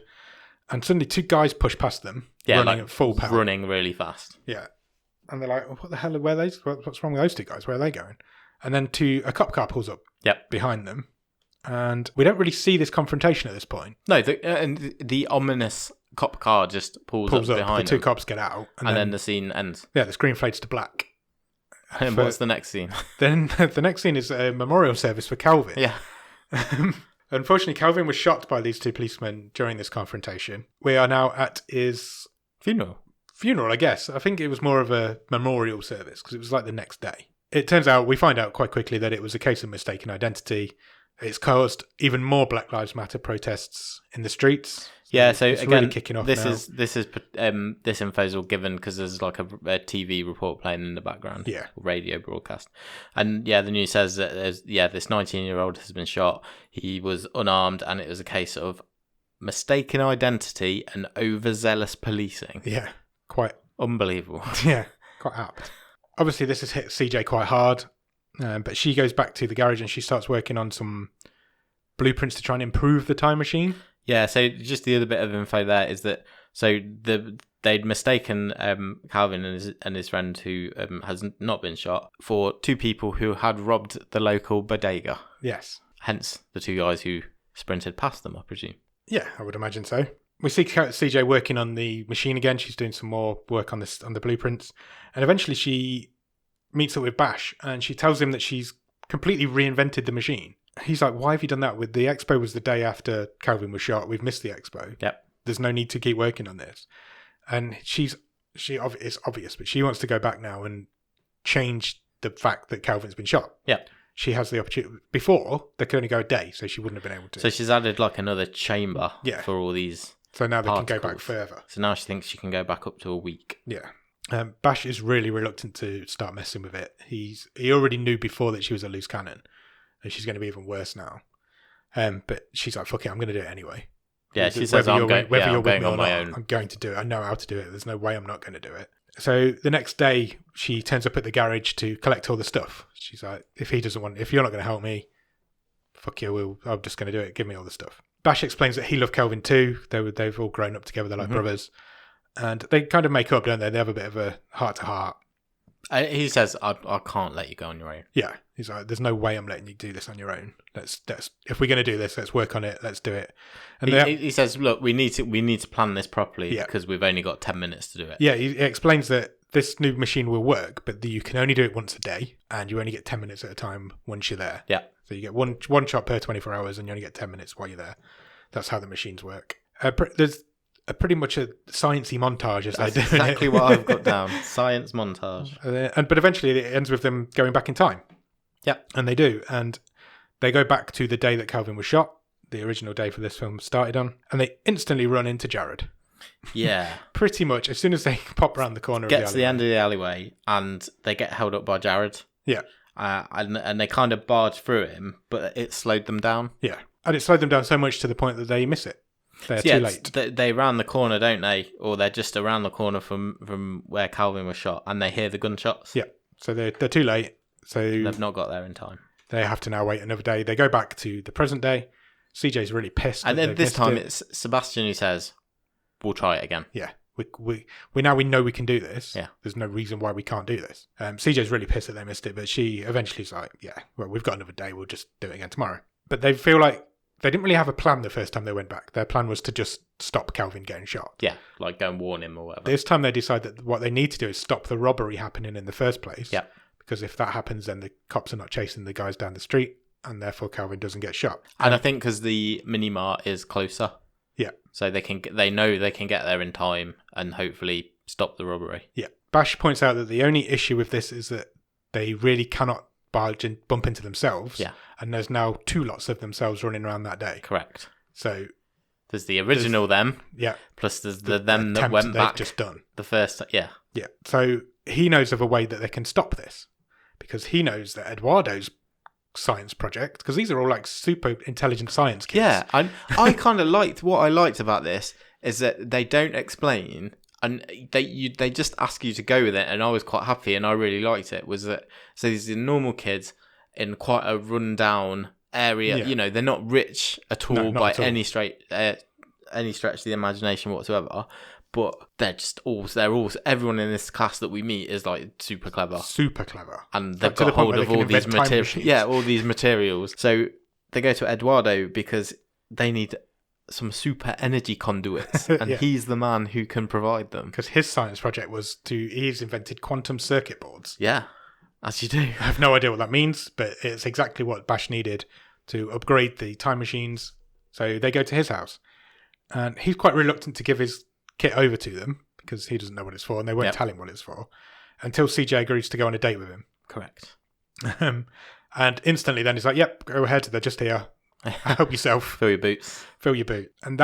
And suddenly 2 guys push past them, running at full power. Running really fast. Yeah. And they're like, what the hell are what's wrong with those 2 guys? Where are they going? And then a cop car pulls up behind them. And we don't really see this confrontation at this point. No, the ominous cop car just pulls up behind the 2 cops get out. And then the scene ends. Yeah, the screen fades to black. And what's the next scene? Then the next scene is a memorial service for Calvin. Yeah. Unfortunately, Calvin was shot by these 2 policemen during this confrontation. We are now at his... Funeral, I guess. I think it was more of a memorial service because it was like the next day. It turns out, we find out quite quickly that it was a case of mistaken identity. It's caused even more Black Lives Matter protests in the streets. Yeah, so it's again, really kicking off now. This info is all given because there's like a TV report playing in the background. Yeah, radio broadcast, and the news says that this 19-year-old has been shot. He was unarmed, and it was a case of mistaken identity and overzealous policing. Yeah, quite unbelievable. Yeah, quite apt. Obviously, this has hit CJ quite hard. But she goes back to the garage and she starts working on some blueprints to try and improve the time machine. Yeah, so just the other bit of info there is that they'd mistaken Calvin and his friend who has not been shot for 2 people who had robbed the local bodega. Yes. Hence the 2 guys who sprinted past them, I presume. Yeah, I would imagine so. We see CJ working on the machine again. She's doing some more work on the blueprints. And eventually she meets up with Bash and she tells him that she's completely reinvented the machine. He's like, why have you done that? The expo was the day after Calvin was shot. We've missed the expo. Yep. There's no need to keep working on this. And it's obvious, but she wants to go back now and change the fact that Calvin's been shot. Yeah. She has the opportunity. Before, they could only go a day, so she wouldn't have been able to. So she's added like another chamber for all these So now they particles. can go back further. So now she thinks she can go back up to a week. Yeah. Bash is really reluctant to start messing with it. He already knew before that she was a loose cannon, and she's going to be even worse now. But she's like, fuck it, I'm going to do it anyway. Yeah, she says, I'm going on my own. I'm going to do it. I know how to do it. There's no way I'm not going to do it. So the next day, she turns up at the garage to collect all the stuff. She's like, if you're not going to help me, fuck you, I'm just going to do it. Give me all the stuff. Bash explains that he loved Kelvin too. They've all grown up together. They're like brothers. And they kind of make up, don't they? They have a bit of a heart-to-heart. He says, I can't let you go on your own. Yeah. He's like, there's no way I'm letting you do this on your own. Let's if we're going to do this, let's work on it. Let's do it. And he says, look, we need to plan this properly because we've only got 10 minutes to do it. Yeah, he explains that this new machine will work, but you can only do it once a day, and you only get 10 minutes at a time once you're there. Yeah. So you get one shot per 24 hours, and you only get 10 minutes while you're there. That's how the machines work. There's pretty much a sciencey montage as they do. Exactly what I've got down. Science montage. But eventually it ends with them going back in time. Yeah. And they do. And they go back to the day that Calvin was shot, the original day for this film started on, and they instantly run into Jared. Yeah. Pretty much. As soon as they pop around the corner Get to the end of the alleyway and they get held up by Jared. Yeah. And they kind of barge through him, but it slowed them down. Yeah. And it slowed them down so much to the point that they miss it. They're too late. They round the corner, don't they? Or they're just around the corner from where Calvin was shot, and they hear the gunshots. Yeah. So they're too late. So they've not got there in time. They have to now wait another day. They go back to the present day. CJ's really pissed. And then this time it's Sebastian who says, we'll try it again. Yeah. We know we can do this. Yeah. There's no reason why we can't do this. CJ's really pissed that they missed it, but she eventually is like, yeah, well, we've got another day. We'll just do it again tomorrow. But they feel like they didn't really have a plan the first time they went back. Their plan was to just stop Calvin getting shot. Yeah, like go and warn him or whatever. This time they decide that what they need to do is stop the robbery happening in the first place. Yeah. Because if that happens, then the cops are not chasing the guys down the street, and therefore Calvin doesn't get shot. And I think because the mini-mart is closer. Yeah. So they know they can get there in time and hopefully stop the robbery. Yeah. Bash points out that the only issue with this is that they really cannot barge and bump into themselves. Yeah. And there's now 2 lots of themselves running around that day. Correct. So there's the original them. Yeah. Plus there's the them that went back. Just done. The first. Yeah. Yeah. So he knows of a way that they can stop this because he knows that Eduardo's science project, because these are all like super intelligent science kids. Yeah. I kind of liked what I liked about this is that they don't explain. And they just ask you to go with it, and I was quite happy, and I really liked it. Was that so? These are normal kids in quite a rundown area. Yeah. You know, they're not rich at all by any stretch of the imagination whatsoever. But everyone in this class that we meet is like super clever, and they've got hold of all these materials. Yeah, all these materials. So they go to Eduardo because they need some super energy conduits, and he's the man who can provide them. Because his science project was he's invented quantum circuit boards. Yeah, as you do. I have no idea what that means, but it's exactly what Bash needed to upgrade the time machines. So they go to his house, and he's quite reluctant to give his kit over to them because he doesn't know what it's for, and they won't tell him what it's for until CJ agrees to go on a date with him. Correct. And instantly then he's like, yep, go ahead, they're just here. Help yourself. Fill your boots. Fill your boot. And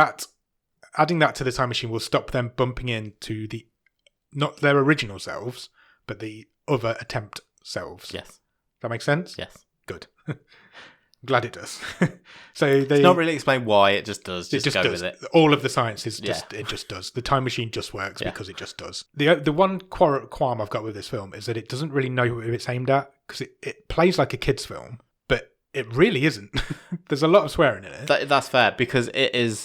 adding that to the time machine will stop them bumping into not their original selves, but the other attempt selves. Yes. That makes sense? Yes. Good. Glad it does. So it's not really explained why, it just does. Just go does. with it. All of the science is it just does. The time machine just works because it just does. The one qualm I've got with this film is that it doesn't really know who it's aimed at because it plays like a kid's film. It really isn't. There's a lot of swearing in it. That's fair because you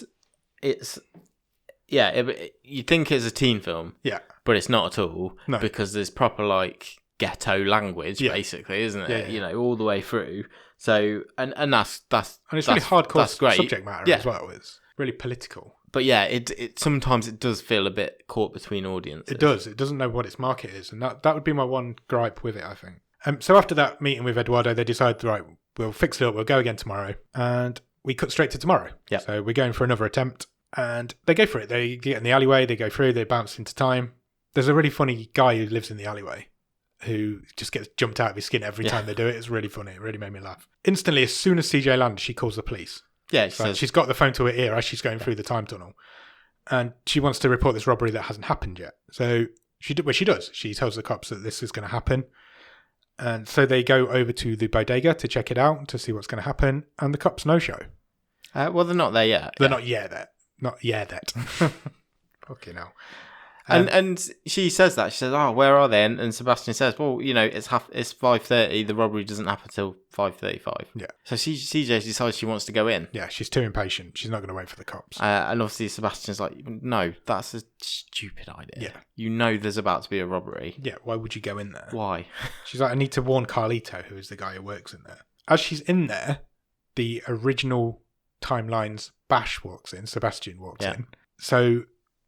think it's a teen film. Yeah. But it's not at all. No. Because there's proper like ghetto language basically, isn't it? Yeah. You know, all the way through. So and that's and it's really hardcore that's great. Subject matter as well. It's really political. But yeah, it sometimes it does feel a bit caught between audiences. It does. It doesn't know what its market is, and that would be my one gripe with it, I think. So after that meeting with Eduardo, they decide, right, we'll fix it up, we'll go again tomorrow. And we cut straight to tomorrow. Yeah. So we're going for another attempt. And they go for it. They get in the alleyway, they go through, they bounce into time. There's a really funny guy who lives in the alleyway who just gets jumped out of his skin every time they do it. It's really funny. It really made me laugh. Instantly, as soon as CJ lands, she calls the police. Yeah, she's got the phone to her ear as she's going through the time tunnel. And she wants to report this robbery that hasn't happened yet. So she does. She tells the cops that this is going to happen. And so they go over to the bodega to check it out, to see what's going to happen. And the cops no-show. Well, they're not there yet. They're not yet there. Not yet. Fucking hell. And she says that. She says, "Oh, where are they?" And Sebastian says, "Well, it's 5:30. The robbery doesn't happen till 5:35." Yeah. So CJ decides she wants to go in. Yeah, she's too impatient. She's not going to wait for the cops. And obviously Sebastian's like, "No, that's a stupid idea. Yeah. There's about to be a robbery. Yeah, why would you go in there? Why?" She's like, "I need to warn Carlito, who is the guy who works in there." As she's in there, the original timeline's Bash walks in. Sebastian walks in. So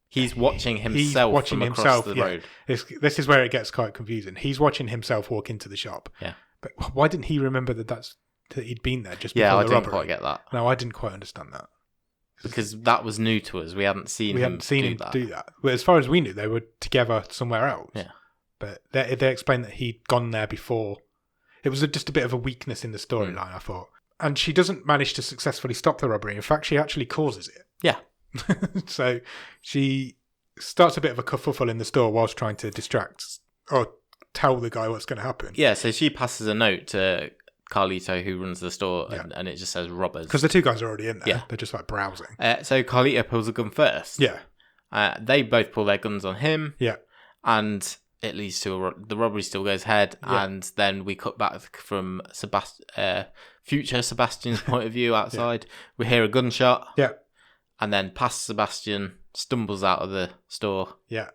he's watching himself from across the road. This is where it gets quite confusing. He's watching himself walk into the shop. Yeah. But why didn't he remember that he'd been there just before the robbery? Yeah, I didn't quite get that. No, I didn't quite understand that. Because that was new to us. We hadn't seen him do that. Well, as far as we knew, they were together somewhere else. Yeah. But they explained that he'd gone there before. It was just a bit of a weakness in the storyline, I thought. And she doesn't manage to successfully stop the robbery. In fact, she actually causes it. Yeah. So she starts a bit of a kerfuffle in the store whilst trying to distract or tell the guy what's going to happen. Yeah, so she passes a note to Carlito, who runs the store, and it just says robbers. Because the two guys are already in there. Yeah. They're just like browsing. So Carlito pulls a gun first. Yeah. They both pull their guns on him. Yeah. And it leads to the robbery still goes ahead. Yeah. And then we cut back from future Sebastian's point of view outside. Yeah. We hear a gunshot. Yeah. And then past Sebastian, stumbles out of the store. Yeah.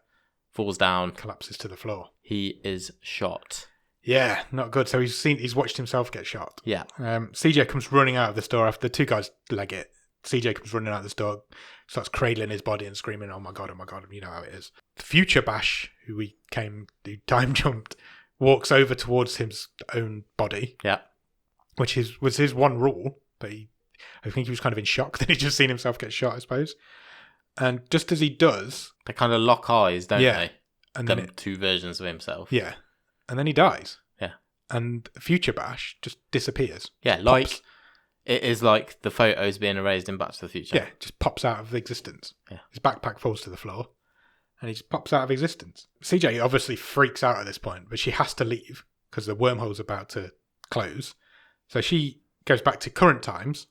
Falls down. Collapses to the floor. He is shot. Yeah, not good. So he's watched himself get shot. Yeah. CJ comes running out of the store after the two guys leg it. CJ comes running out of the store, starts cradling his body and screaming, "Oh my god, you know how it is." The future Bash, who time jumped, walks over towards his own body. Yeah. Which was his one rule, but I think he was kind of in shock that he'd just seen himself get shot, I suppose. And just as he does... They kind of lock eyes, don't they? And then two versions of himself. Yeah. And then he dies. Yeah. And Future Bash just disappears. Yeah, pops. It is like the photos being erased in Back to the Future. Yeah, just pops out of existence. Yeah. His backpack falls to the floor and he just pops out of existence. CJ obviously freaks out at this point, but she has to leave because the wormhole's about to close. So she goes back to current times,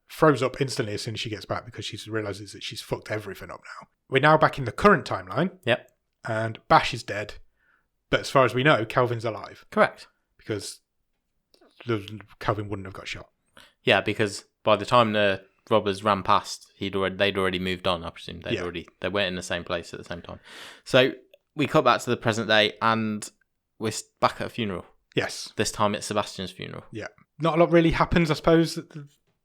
froze up instantly as soon as she gets back because she realises that she's fucked everything up now. We're now back in the current timeline. Yep. And Bash is dead. But as far as we know, Kelvin's alive. Correct. Because Kelvin wouldn't have got shot. Yeah, because by the time the robbers ran past, they'd already moved on, I presume. They weren't in the same place at the same time. So we cut back to the present day and we're back at a funeral. Yes. This time it's Sebastian's funeral. Yeah. Not a lot really happens, I suppose.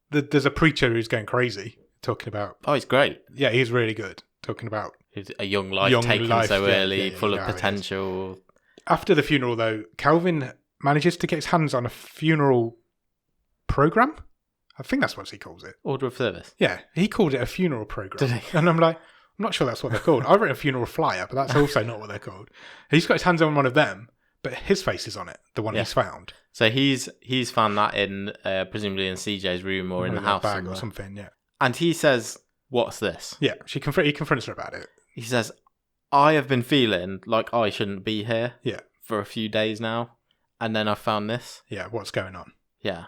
There's a preacher who's going crazy talking about... Oh, he's great. Yeah, he's really good. Talking about... A young life taken so early, full of potential. After the funeral, though, Kelvin manages to get his hands on a funeral program. I think that's what he calls it. Order of service. Yeah, he called it a funeral program. Did he? And I'm like, I'm not sure that's what they're called. I've written a funeral flyer, but that's also not what they're called. He's got his hands on one of them, but his face is on it, the one he's found. So he's found that in presumably in CJ's room or in the house bag or something. Yeah. And he says, "What's this?" Yeah, he confronts her about it. He says, "I have been feeling like I shouldn't be here. Yeah. For a few days now, and then I found this. Yeah, what's going on?" Yeah.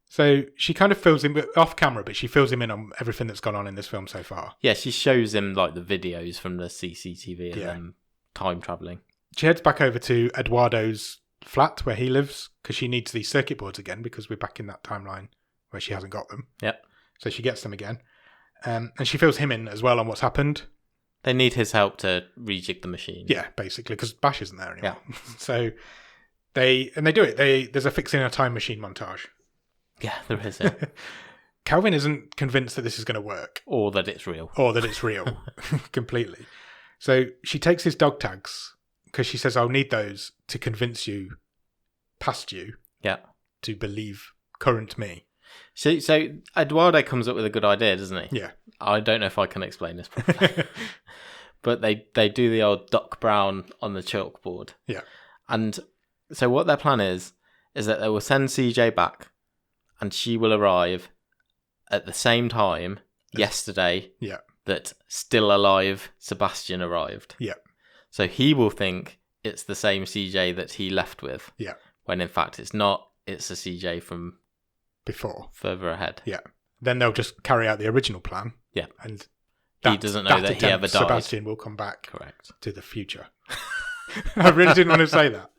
So she kind of fills him off camera, but she fills him in on everything that's gone on in this film so far. Yeah, she shows him like the videos from the CCTV and them time traveling. She heads back over to Eduardo's flat where he lives because she needs these circuit boards again because we're back in that timeline where she hasn't got them. Yep. So she gets them again. And she fills him in as well on what's happened. They need his help to rejig the machine. Yeah, basically, because Bash isn't there anymore. Yeah. So they do it. There's a fixing a time machine montage. Yeah, there is. Yeah. Calvin isn't convinced that this is going to work. Or that it's real. Completely. So she takes his dog tags because she says, "I'll need those to convince you, past you, to believe current me." So Eduardo comes up with a good idea, doesn't he? Yeah. I don't know if I can explain this properly. But they do the old Doc Brown on the chalkboard. Yeah. And so what their plan is that they will send CJ back and she will arrive at the same time yesterday that still alive Sebastian arrived. Yeah. So he will think it's the same CJ that he left with. Yeah. When in fact it's not. It's a CJ from before. Further ahead. Yeah. Then they'll just carry out the original plan. Yeah. And he doesn't know that he ever died. Sebastian will come back Correct. to the future. I really didn't want to say that.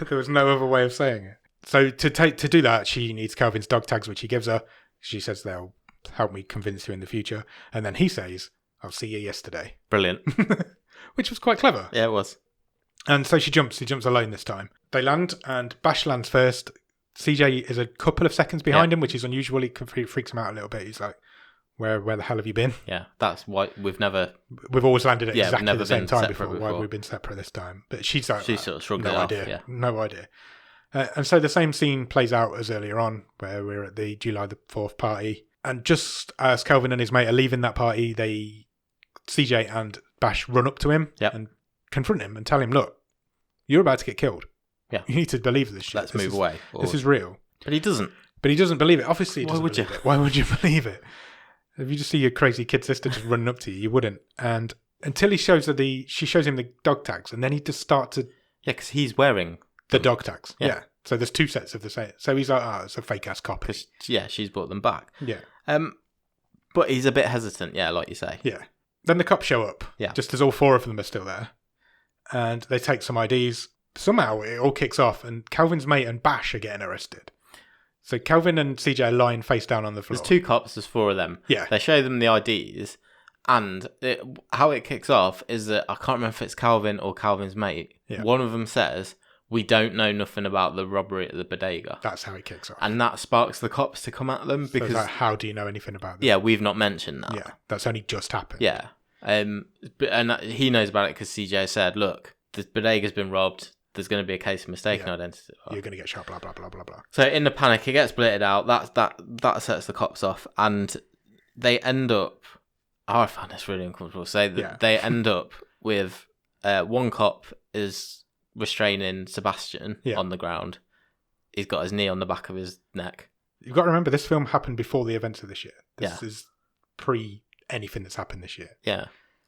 There was no other way of saying it. So to do that, she needs Calvin's dog tags, which he gives her. She says they'll help me convince you in the future. And then he says, I'll see you yesterday. Brilliant. Which was quite clever. Yeah, it was. And so she jumps alone this time. They land, and Bash lands first. CJ is a couple of seconds behind him, which is unusual. He freaks him out a little bit. He's like, where the hell have you been? Yeah, that's why we've always landed at exactly the same time before. Why have we been separate this time? But she's like, she sort of shrugged no it idea. off. Yeah. No idea. And so the same scene plays out as earlier on, where we're at the July the 4th party. And just as Kelvin and his mate are leaving that party, CJ and Bash run up to him and confront him and tell him, look, you're about to get killed. Yeah. You need to believe this shit. Let's move away. This is real. But he doesn't. But he doesn't believe it. Obviously he doesn't believe it. Why would you believe it? If you just see your crazy kid sister just running up to you, you wouldn't. And until she shows him the dog tags, and then he just starts to... Yeah, because he's wearing... The dog tags. Yeah. So there's two sets of the same. So he's like, it's a fake-ass copy. Yeah, she's brought them back. Yeah. But he's a bit hesitant, like you say. Yeah. Then the cops show up. Yeah. Just as all four of them are still there. And they take some IDs. Somehow it all kicks off, and Calvin's mate and Bash are getting arrested. So Calvin and CJ are lying face down on the floor. There's two cops, there's four of them. Yeah. They show them the IDs, and how it kicks off is that, I can't remember if it's Calvin or Calvin's mate. Yeah. One of them says, we don't know nothing about the robbery at the bodega. That's how it kicks off. And that sparks the cops to come at them. Because how do you know anything about this? Yeah, we've not mentioned that. Yeah, that's only just happened. Yeah. And he knows about it because CJ said, look, the bodega's been robbed. There's going to be a case of mistaken identity. You're going to get shot, blah, blah, blah, blah, blah. So in the panic, it gets blurted out. That sets the cops off. And they end up... Oh, I find this really uncomfortable to say that they end up with one cop is restraining Sebastian on the ground. He's got his knee on the back of his neck. You've got to remember, this film happened before the events of this year. This is pre anything that's happened this year. Yeah.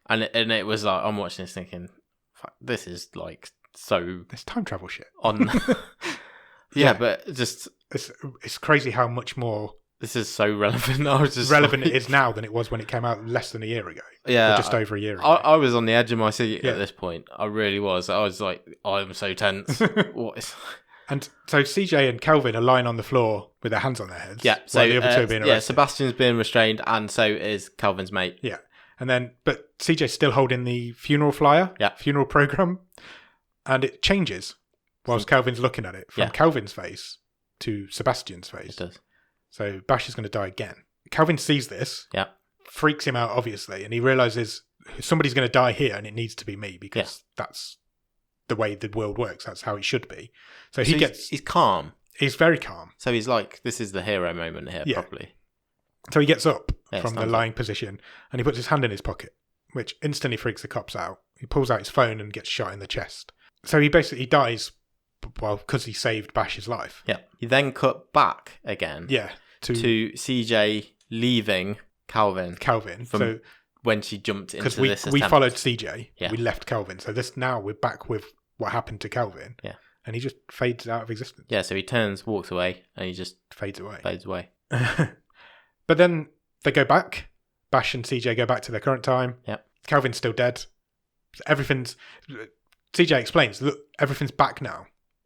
And it was like, I'm watching this thinking, fuck, this is like so... It's time travel shit. But just... It's crazy how much more... This is so relevant. I was just relevant it is now than it was when it came out less than a year ago. Yeah. Or just over a year ago. I was on the edge of my seat at this point. I really was. I was like, I'm so tense. What is... And so CJ and Kelvin are lying on the floor with their hands on their heads. Yeah. So the other two are being arrested. Yeah, Sebastian's being restrained, and so is Kelvin's mate. Yeah. And then, but CJ's still holding the funeral flyer, funeral program, and it changes whilst Kelvin's looking at it from Kelvin's face to Sebastian's face. It does. So Bash is going to die again. Kelvin sees this, freaks him out, obviously, and he realises somebody's going to die here, and it needs to be me because that's the way the world works. That's how it should be. So he's calm. He's very calm. So he's like, this is the hero moment here, properly. So he gets up from the lying position, and he puts his hand in his pocket, which instantly freaks the cops out. He pulls out his phone and gets shot in the chest. So he basically dies, because he saved Bash's life. Yeah. He then cut back again. Yeah. To CJ leaving Calvin. From when she jumped into this attempt. Because we followed CJ. Yeah. We left Calvin. So now we're back with what happened to Calvin. Yeah. And he just fades out of existence. Yeah, so he walks away, and he just fades away. But then they go back. Bash and CJ go back to their current time. Yeah. Calvin's still dead. CJ explains, look, everything's back now.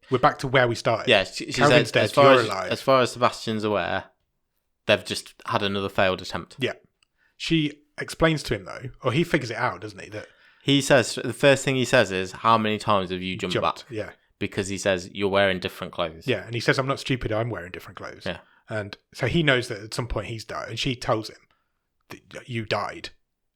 We're back to where we started. Yeah, she Calvin's said, dead, you're alive. As far as Sebastian's aware, they've just had another failed attempt. Yeah. She explains to him, though, or he figures it out, doesn't he? That he says, the first thing he says is, how many times have you jumped back? Yeah. Because he says, you're wearing different clothes. Yeah, and he says, I'm not stupid, I'm wearing different clothes. Yeah. And so he knows that at some point he's died, and she tells him, that you died.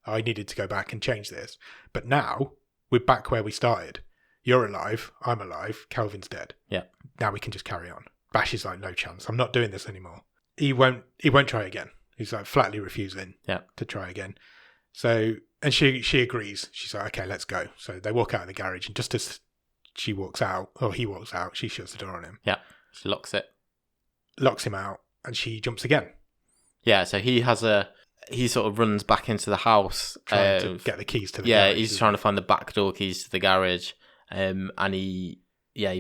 I needed to go back and change this. But now, we're back where we started. You're alive, I'm alive, Calvin's dead. Yeah. Now we can just carry on. Bash is like, no chance, I'm not doing this anymore. He won't try again. He's like flatly refusing to try again. So, and she agrees. She's like, okay, let's go. So they walk out of the garage, and just as he walks out, she shuts the door on him. Yeah, she locks him out, and she jumps again. Yeah, so he sort of runs back into the house. Trying to get the keys to the garage. Yeah, he's trying to find the back door keys to the garage. And he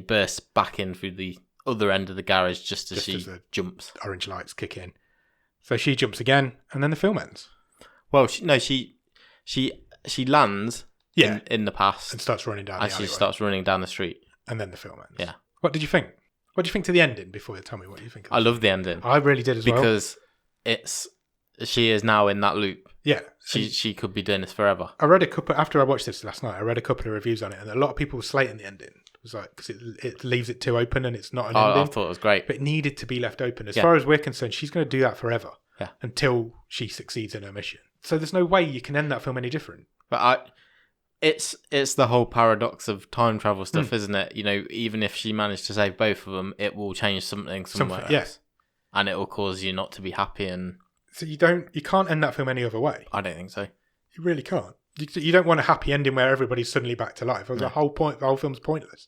bursts back in through the other end of the garage just as the jumps. Orange lights kick in. So she jumps again, and then the film ends. Well, she she lands in the past and starts running down the alleyway. she starts running down the street. And then the film ends. Yeah. What did you think? What do you think to the ending before you tell me what you think? I love the ending. I really did as well. Because she is now in that loop. Yeah. She could be doing this forever. I read a couple, after I watched this last night, I read a couple of reviews on it, and a lot of people were slating the ending. It was like, because it leaves it too open and it's not an ending. I thought it was great. But it needed to be left open. As far as we're concerned, she's going to do that forever. Yeah. Until she succeeds in her mission. So there's no way you can end that film any different. But it's the whole paradox of time travel stuff, isn't it? You know, even if she managed to save both of them, it will change something somewhere else. Yes. And it will cause you not to be happy. And so you can't end that film any other way. I don't think so. You really can't. You don't want a happy ending where everybody's suddenly back to life. The whole film's pointless.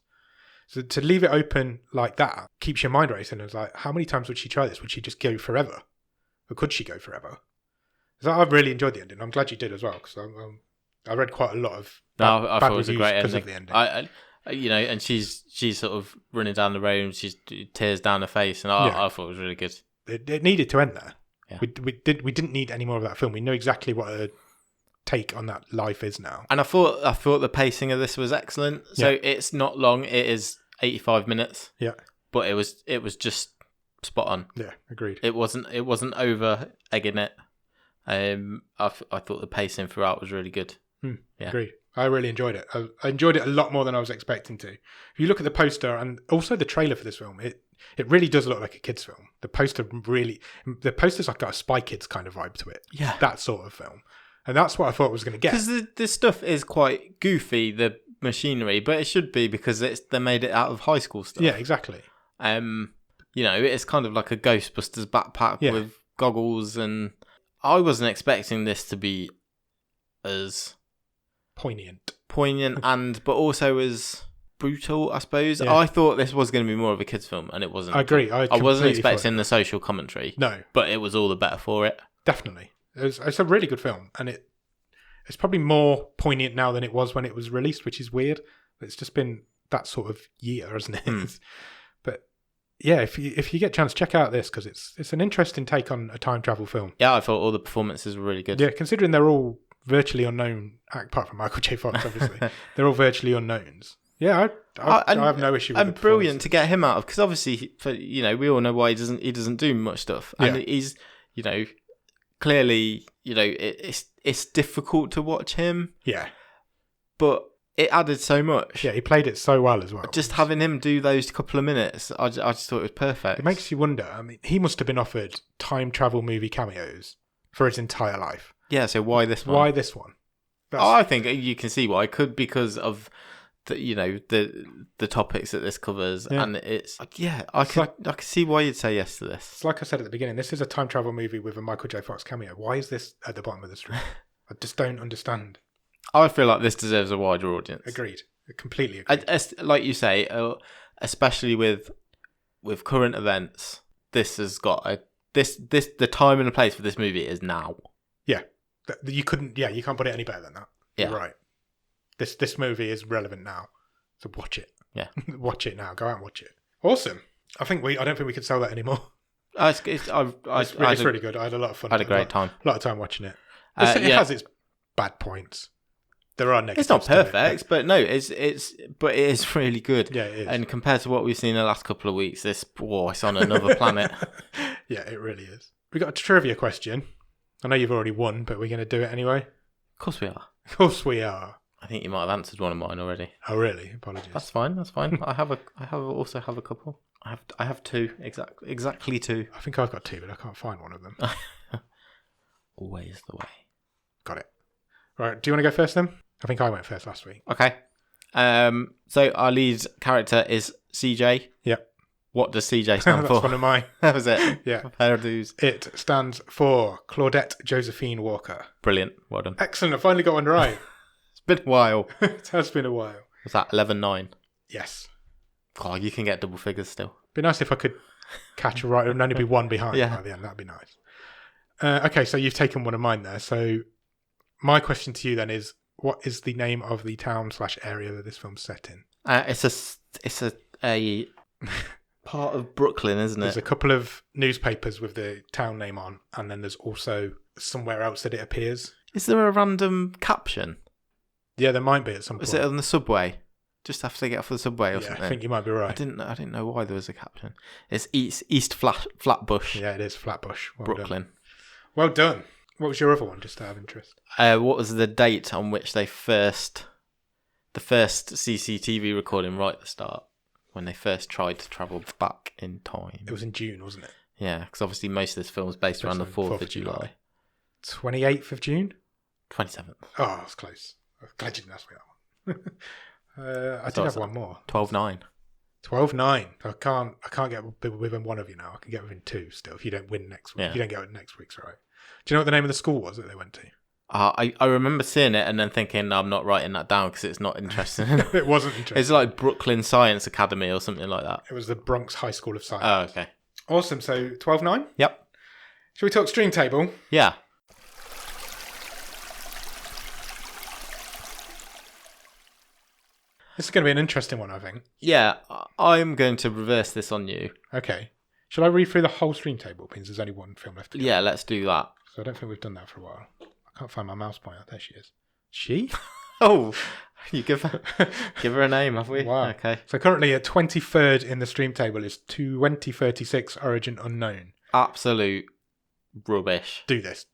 So to leave it open like that keeps your mind racing. It's like, how many times would she try this? Would she just go forever? Or could she go forever? So I've really enjoyed the ending. I'm glad you did as well, because I read quite a lot of I thought it was a great ending. Of the ending. You know, and she's sort of running down the road and she's tears down her face, and I thought it was really good. It needed to end there. Yeah. We didn't need any more of that film. We know exactly what her take on that life is now. And I thought the pacing of this was excellent. So it's not long. It is 85 minutes. Yeah. But it was just spot on. Yeah, agreed. It wasn't over egging it. I thought the pacing throughout was really good. Yeah. Agreed. I really enjoyed it. I enjoyed it a lot more than I was expecting to. If you look at the poster and also the trailer for this film, it really does look like a kid's film. The poster's like got a Spy Kids kind of vibe to it. Yeah. That sort of film. And that's what I thought I was going to get. Because the stuff is quite goofy, the machinery, but it should be because they made it out of high school stuff. Yeah, exactly. You know, it's kind of like a Ghostbusters backpack with goggles, and I wasn't expecting this to be as poignant but also as brutal, I suppose. Yeah. I thought this was going to be more of a kids' film, and it wasn't. I agree. I wasn't expecting the social commentary. No, but it was all the better for it. Definitely, it's a really good film, and it's probably more poignant now than it was when it was released, which is weird. It's just been that sort of year, hasn't it? But yeah, if you get a chance, check out this, because it's an interesting take on a time travel film. Yeah, I thought all the performances were really good. Yeah, considering they're all virtually unknown, apart from Michael J. Fox, obviously, they're all virtually unknowns. Yeah, I have no issue with it. And brilliant to get him out of, because obviously, we all know why he doesn't do much stuff, and he's, clearly, it's difficult to watch him. Yeah, but it added so much. Yeah, he played it so well as well. Just having him do those couple of minutes, I just thought it was perfect. It makes you wonder. I mean, he must have been offered time travel movie cameos for his entire life. Yeah, so why this one? Why this one? I think you can see why. It could because of the topics that this covers, and it's I can see why you'd say yes to this. It's like I said at the beginning. This is a time travel movie with a Michael J. Fox cameo. Why is this at the bottom of the stream? I just don't understand. I feel like this deserves a wider audience. Agreed. Completely agreed. Like you say, especially with current events, this has got the time and the place for this movie is now. Yeah, you can't put it any better than that. Yeah. You're right. This movie is relevant now, so watch it. Yeah, watch it now. Go out and watch it. Awesome. I don't think we could sell that anymore. It's really good. I had a lot of fun. I had a great time. A lot of time watching it. It has its bad points. There are negatives. It's not perfect, but no, it is really good. Yeah, it is. And compared to what we've seen in the last couple of weeks, it's on another planet. Yeah, it really is. We got a trivia question. I know you've already won, but we're going to do it anyway. Of course we are. Of course we are. I think you might have answered one of mine already. Oh, really? Apologies. That's fine. I also have a couple. I have two, exactly two. I think I've got two, but I can't find one of them. Always the way. Got it. Right, do you want to go first then? I think I went first last week. Okay. So our lead character is CJ. Yep. What does CJ stand for? That's one of mine. That was it. Yeah. Hairdos. It stands for Claudette Josephine Walker. Brilliant. Well done. Excellent. I finally got one right. It's been a while. It has been a while. Was that 11-9? Yes. God, you can get double figures still. Be nice if I could catch a right and only be one behind by the end. That'd be nice. Okay, so you've taken one of mine there. So my question to you then is, what is the name of the town/area that this film's set in? It's a part of Brooklyn, isn't it? There's a couple of newspapers with the town name on, and then there's also somewhere else that it appears. Is there a random caption? Yeah, there might be at some point. Was it on the subway? Just after they get off the subway or something? I think you might be right. I didn't know why there was a caption. It's East Flatbush. Yeah, it is Flatbush. Brooklyn. Done. Well done. What was your other one, just out of interest? What was the date on which the first CCTV recording right at the start, when they first tried to travel back in time? It was in June, wasn't it? Yeah, because obviously most of this film is based around the 4th of July. 28th of June? 27th. Oh, that's close. I'm glad you didn't ask me that one. I did have one more. 12-9. 12-9. I can't get within one of you now. I can get within two still if you don't win next week. Yeah. If you don't get it next week's right. Do you know what the name of the school was that they went to? I remember seeing it and then thinking, no, I'm not writing that down because it's not interesting. It wasn't interesting. It's like Brooklyn Science Academy or something like that. It was the Bronx High School of Science. Oh, okay. Awesome. So 12-9? Yep. Shall we talk stream table? Yeah. This is going to be an interesting one, I think. Yeah, I'm going to reverse this on you. Okay. Shall I read through the whole stream table? Because there's only one film left to go. Yeah, let's do that. So I don't think we've done that for a while. I can't find my mouse pointer. There she is. She? Oh, you give her a name, have we? Wow. Okay. So currently at 23rd in the stream table is 2036 Origin Unknown. Absolute rubbish. Do this.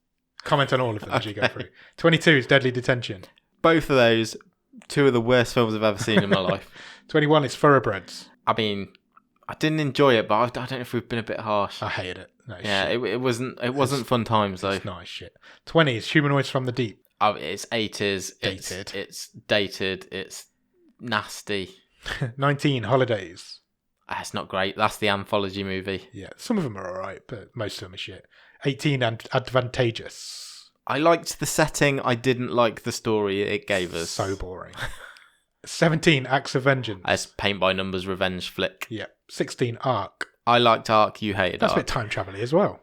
Comment on all of them as you go through. 22 is Deadly Detention. Both of those, two of the worst films I've ever seen in my life. 21 is Thoroughbreds. I mean, I didn't enjoy it, but I don't know if we've been a bit harsh. I hated it. No, Yeah, shit. it wasn't fun times though. It's nice shit. 20 is Humanoids from the Deep. Oh, it's 80s. Dated. It's dated. It's nasty. 19 Holidays. It's not great. That's the anthology movie. Yeah, some of them are alright, but most of them are shit. 18 and Advantageous. I liked the setting. I didn't like the story it gave us. So boring. 17 Acts of Vengeance. It's paint by numbers revenge flick. Yeah. 16 Arc. I liked Arc. You hated That's a Arc. bit time travel as well.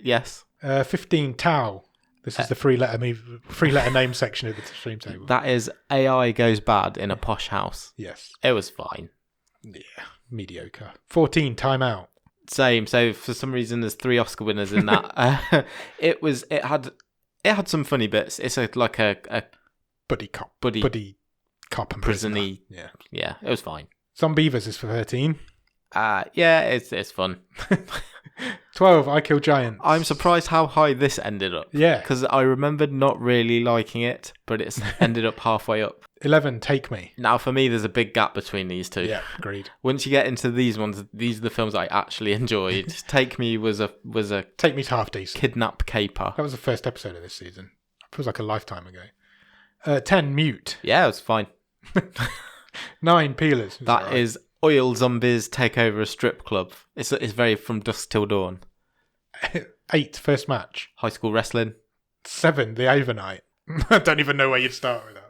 Yes. 15 Tau. This is the three letter name section of the stream table. That is AI goes bad in a posh house. Yes. It was fine. Yeah. Mediocre. 14 Time Out. Same. So for some reason, there's 3 Oscar winners in that. It had some funny bits. It's like a Buddy cop and prison-y. prisoner. Yeah. It was fine. Zombievers is for 13. Yeah, it's fun. 12 I Kill Giants. I'm surprised how high this ended up. Yeah. Because I remembered not really liking it, but it's ended up halfway up. 11 Take Me. Now, for me, there's a big gap between these two. Yeah, agreed. Once you get into these ones, these are the films I actually enjoyed. Take Me was a Take Me's half decent. kidnap caper. That was the first episode of this season. Feels like a lifetime ago. 10 Mute. Yeah, it was fine. 9 Peelers. That is oil zombies take over a strip club. It's very From Dusk Till Dawn. 8 First Match. High school wrestling. 7 The Avonite. I don't even know where you'd start with that.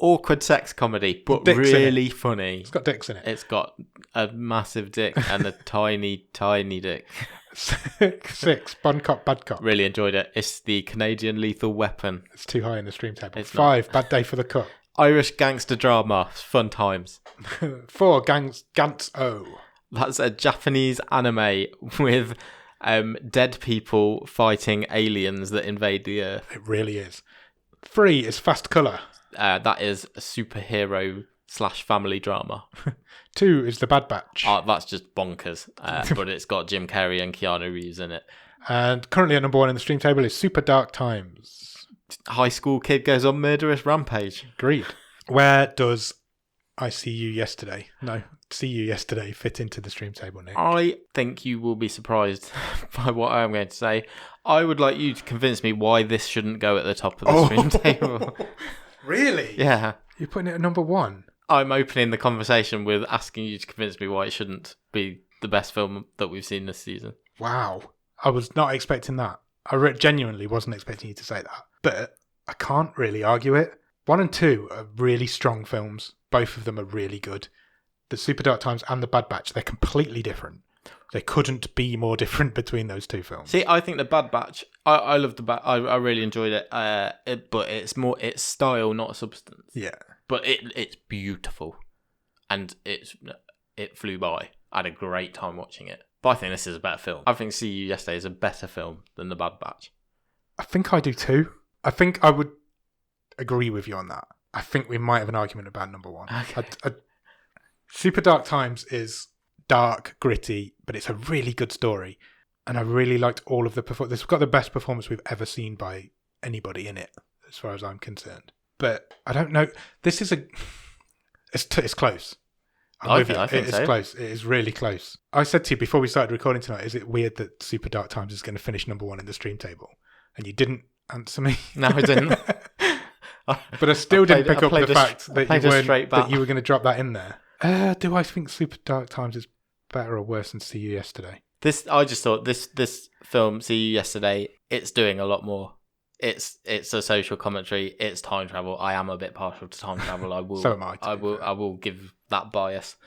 Awkward sex comedy, but Dicks really funny. It's got dicks in it. It's got a massive dick and a tiny, tiny dick. 6 Bon Cop, Bad Cop. Really enjoyed it. It's the Canadian Lethal Weapon. It's too high in the stream table. It's 5 Bad Day for the Cook. Irish gangster drama, fun times. 4 Gantz O. That's a Japanese anime with dead people fighting aliens that invade the Earth. It really is. 3 is Fast Colour. That is a superhero / family drama. 2 is The Bad Batch. That's just bonkers. But it's got Jim Carrey and Keanu Reeves in it. And currently at number 1 in the stream table is Super Dark Times. High school kid goes on murderous rampage. Agreed. Where does I See You Yesterday? No, See You Yesterday fit into the stream table, Nick? I think you will be surprised by what I am going to say. I would like you to convince me why this shouldn't go at the top of the stream table. Really? Yeah. You're putting it at number 1? I'm opening the conversation with asking you to convince me why it shouldn't be the best film that we've seen this season. Wow. I was not expecting that. I genuinely wasn't expecting you to say that. But I can't really argue it. 1 and 2 are really strong films. Both of them are really good. The Super Dark Times and The Bad Batch, they're completely different. They couldn't be more different between those two films. See, I think The Bad Batch, I loved The Bad, I really enjoyed it, but it's style, not substance. Yeah. But it's beautiful. And it flew by. I had a great time watching it. But I think this is a better film. I think See You Yesterday is a better film than The Bad Batch. I think I do too. I think I would agree with you on that. I think we might have an argument about number one. Okay. Super Dark Times is dark, gritty, but it's a really good story. And I really liked all of the performance. This has got the best performance we've ever seen by anybody in it, as far as I'm concerned. But I don't know. This is it's close. I think it is so. close. It is really close. I said to you before we started recording tonight, is it weird that Super Dark Times is going to finish number one in the stream table? And you didn't answer me. No, I didn't. But I still didn't pick up the fact that you were going to drop that in there. Do I think Super Dark Times is better or worse than See You Yesterday? I just thought this film, See You Yesterday, it's doing a lot more. It's a social commentary. It's time travel. I am a bit partial to time travel. I will. So am I. I will give that bias,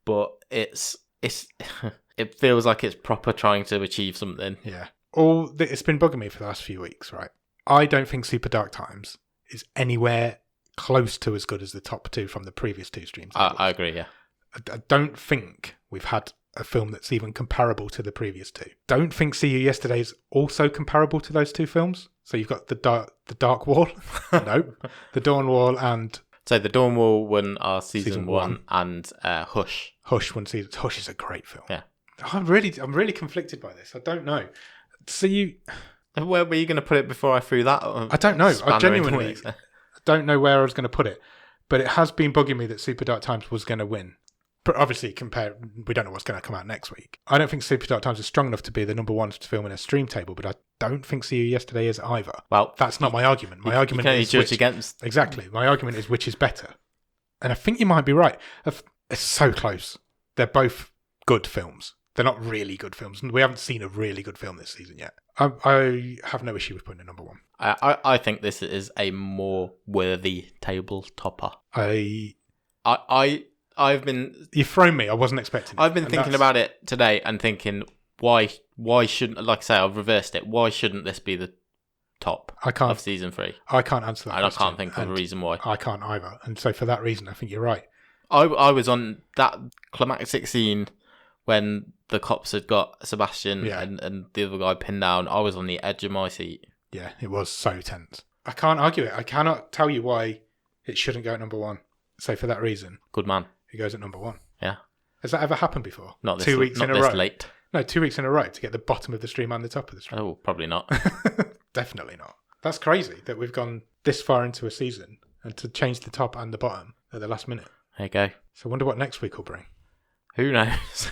but it's it feels like it's proper trying to achieve something. Yeah. It's been bugging me for the last few weeks, right? I don't think Super Dark Times is anywhere close to as good as the top two from the previous two streams. I agree. Yeah. I don't think we've had a film that's even comparable to the previous two. Don't think See You Yesterday is also comparable to those two films. So you've got the Dark Wall, no, the Dawn Wall, and so the Dawn Wall won our season one, and Hush. Hush is a great film. Yeah, I'm really conflicted by this. I don't know. So where were you going to put it before I threw that? I don't know. I genuinely don't know where I was going to put it, but it has been bugging me that Super Dark Times was going to win. But obviously, we don't know what's going to come out next week. I don't think Super Dark Times is strong enough to be the number one film in a stream table, but I don't think See You Yesterday is either. Well, that's not my argument. My argument is judge against. Exactly. My argument is which is better, and I think you might be right. It's so close. They're both good films. They're not really good films. We haven't seen a really good film this season yet. I have no issue with putting it number one. I think this is a more worthy table topper. I've been... You've thrown me. I wasn't expecting it. I've been thinking about it today and thinking, why shouldn't... Like I say, I've reversed it. Why shouldn't this be the top of season 3? I can't answer that And question, I can't think of a reason why. I can't either. And so for that reason, I think you're right. I was on that climactic scene when the cops had got Sebastian and the other guy pinned down. I was on the edge of my seat. Yeah, it was so tense. I can't argue it. I cannot tell you why it shouldn't go at number one. So for that reason... Good man. It goes at number one. Yeah. Has that ever happened before? Not this, 2 weeks not in a this row. Late. No, 2 weeks in a row to get the bottom of the stream and the top of the stream. Oh, probably not. Definitely not. That's crazy that we've gone this far into a season and to change the top and the bottom at the last minute. There you go. So I wonder what next week will bring. Who knows?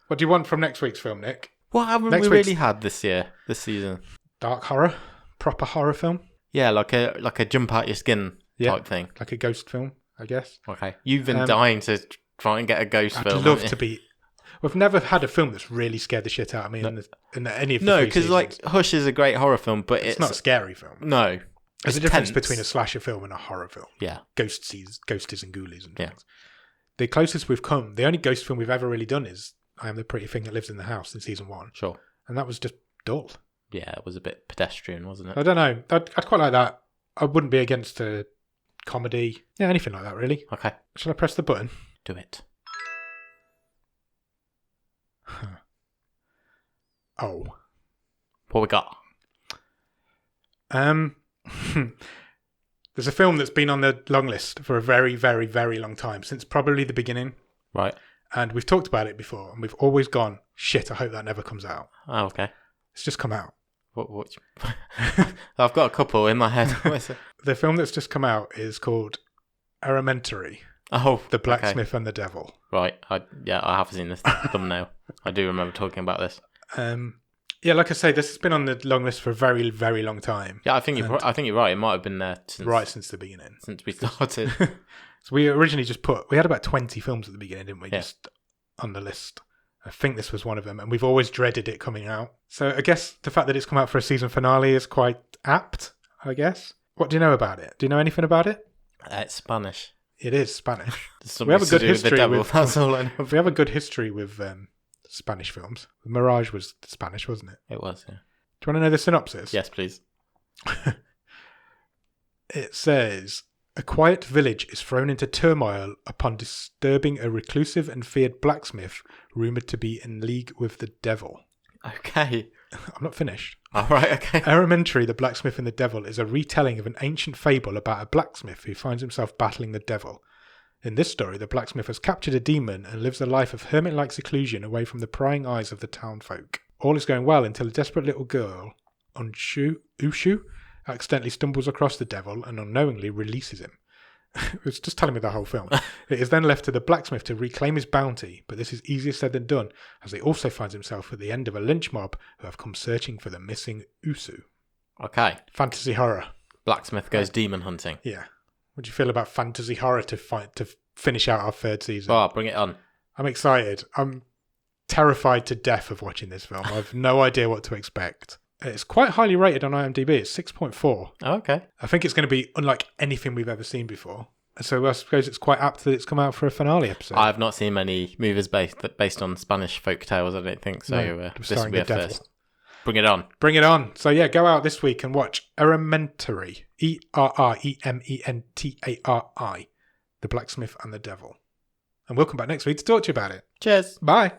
What do you want from next week's film, Nick? What haven't we really had this season? Dark horror? Proper horror film? Yeah, like a jump out your skin type thing. Like a ghost film, I guess. Okay. You've been dying to try and get a ghost film. I'd love to be... We've never had a film that's really scared the shit out of me in any of the No, because like Hush is a great horror film, but it's not a scary film. No. There's a difference between a slasher film and a horror film. Yeah. Ghosties and ghoulies and things. The closest we've come, the only ghost film we've ever really done is I Am the Pretty Thing That Lives in the House in season 1. Sure. And that was just dull. Yeah, it was a bit pedestrian, wasn't it? I don't know. I'd quite like that. I wouldn't be against a comedy. Yeah, anything like that, really. Okay. Shall I press the button? Do it. Oh. What we got? There's a film that's been on the long list for a very, very, very long time, since probably the beginning. Right. And we've talked about it before, and we've always gone, shit, I hope that never comes out. Oh, okay. It's just come out. What? I've got a couple in my head. The film that's just come out is called Elementary. Oh, The Blacksmith and the Devil. Right. I have seen this thumbnail. I do remember talking about this. Yeah, like I say, this has been on the long list for a very, very long time. Yeah, I think you're right. It might have been there since the beginning. Since we started. So we originally we had about 20 films at the beginning, didn't we? Yeah. Just on the list. I think this was one of them, and we've always dreaded it coming out. So I guess the fact that it's come out for a season finale is quite apt, I guess. What do you know about it? Do you know anything about it? It's Spanish. It is Spanish. We have a good history with that's all I know. We have a good history with Spanish films. Mirage was Spanish, wasn't it? It was, yeah. Do you want to know the synopsis? Yes, please. It says, a quiet village is thrown into turmoil upon disturbing a reclusive and feared blacksmith rumoured to be in league with the devil. Okay. I'm not finished. All right, okay. Elementary, the Blacksmith and the Devil is a retelling of an ancient fable about a blacksmith who finds himself battling the devil. In this story, the blacksmith has captured a demon and lives a life of hermit-like seclusion away from the prying eyes of the townfolk. All is going well until a desperate little girl, Ushu, accidentally stumbles across the devil and unknowingly releases him. It's just telling me the whole film. It is then left to the blacksmith to reclaim his bounty, but this is easier said than done, as he also finds himself at the end of a lynch mob who have come searching for the missing Usu. Okay. Fantasy horror. Blacksmith goes demon hunting. Yeah. What do you feel about fantasy horror to finish out our third season? Oh, bring it on. I'm excited. I'm terrified to death of watching this film. I have no idea what to expect. It's quite highly rated on IMDb. It's 6.4. Oh, okay. I think it's going to be unlike anything we've ever seen before. So I suppose it's quite apt that it's come out for a finale episode. I've not seen many movies based on Spanish folk tales, I don't think. So this will be a first. Bring it on. Bring it on. So yeah, go out this week and watch Elementary. Erementari. The Blacksmith and the Devil. And we'll come back next week to talk to you about it. Cheers. Bye.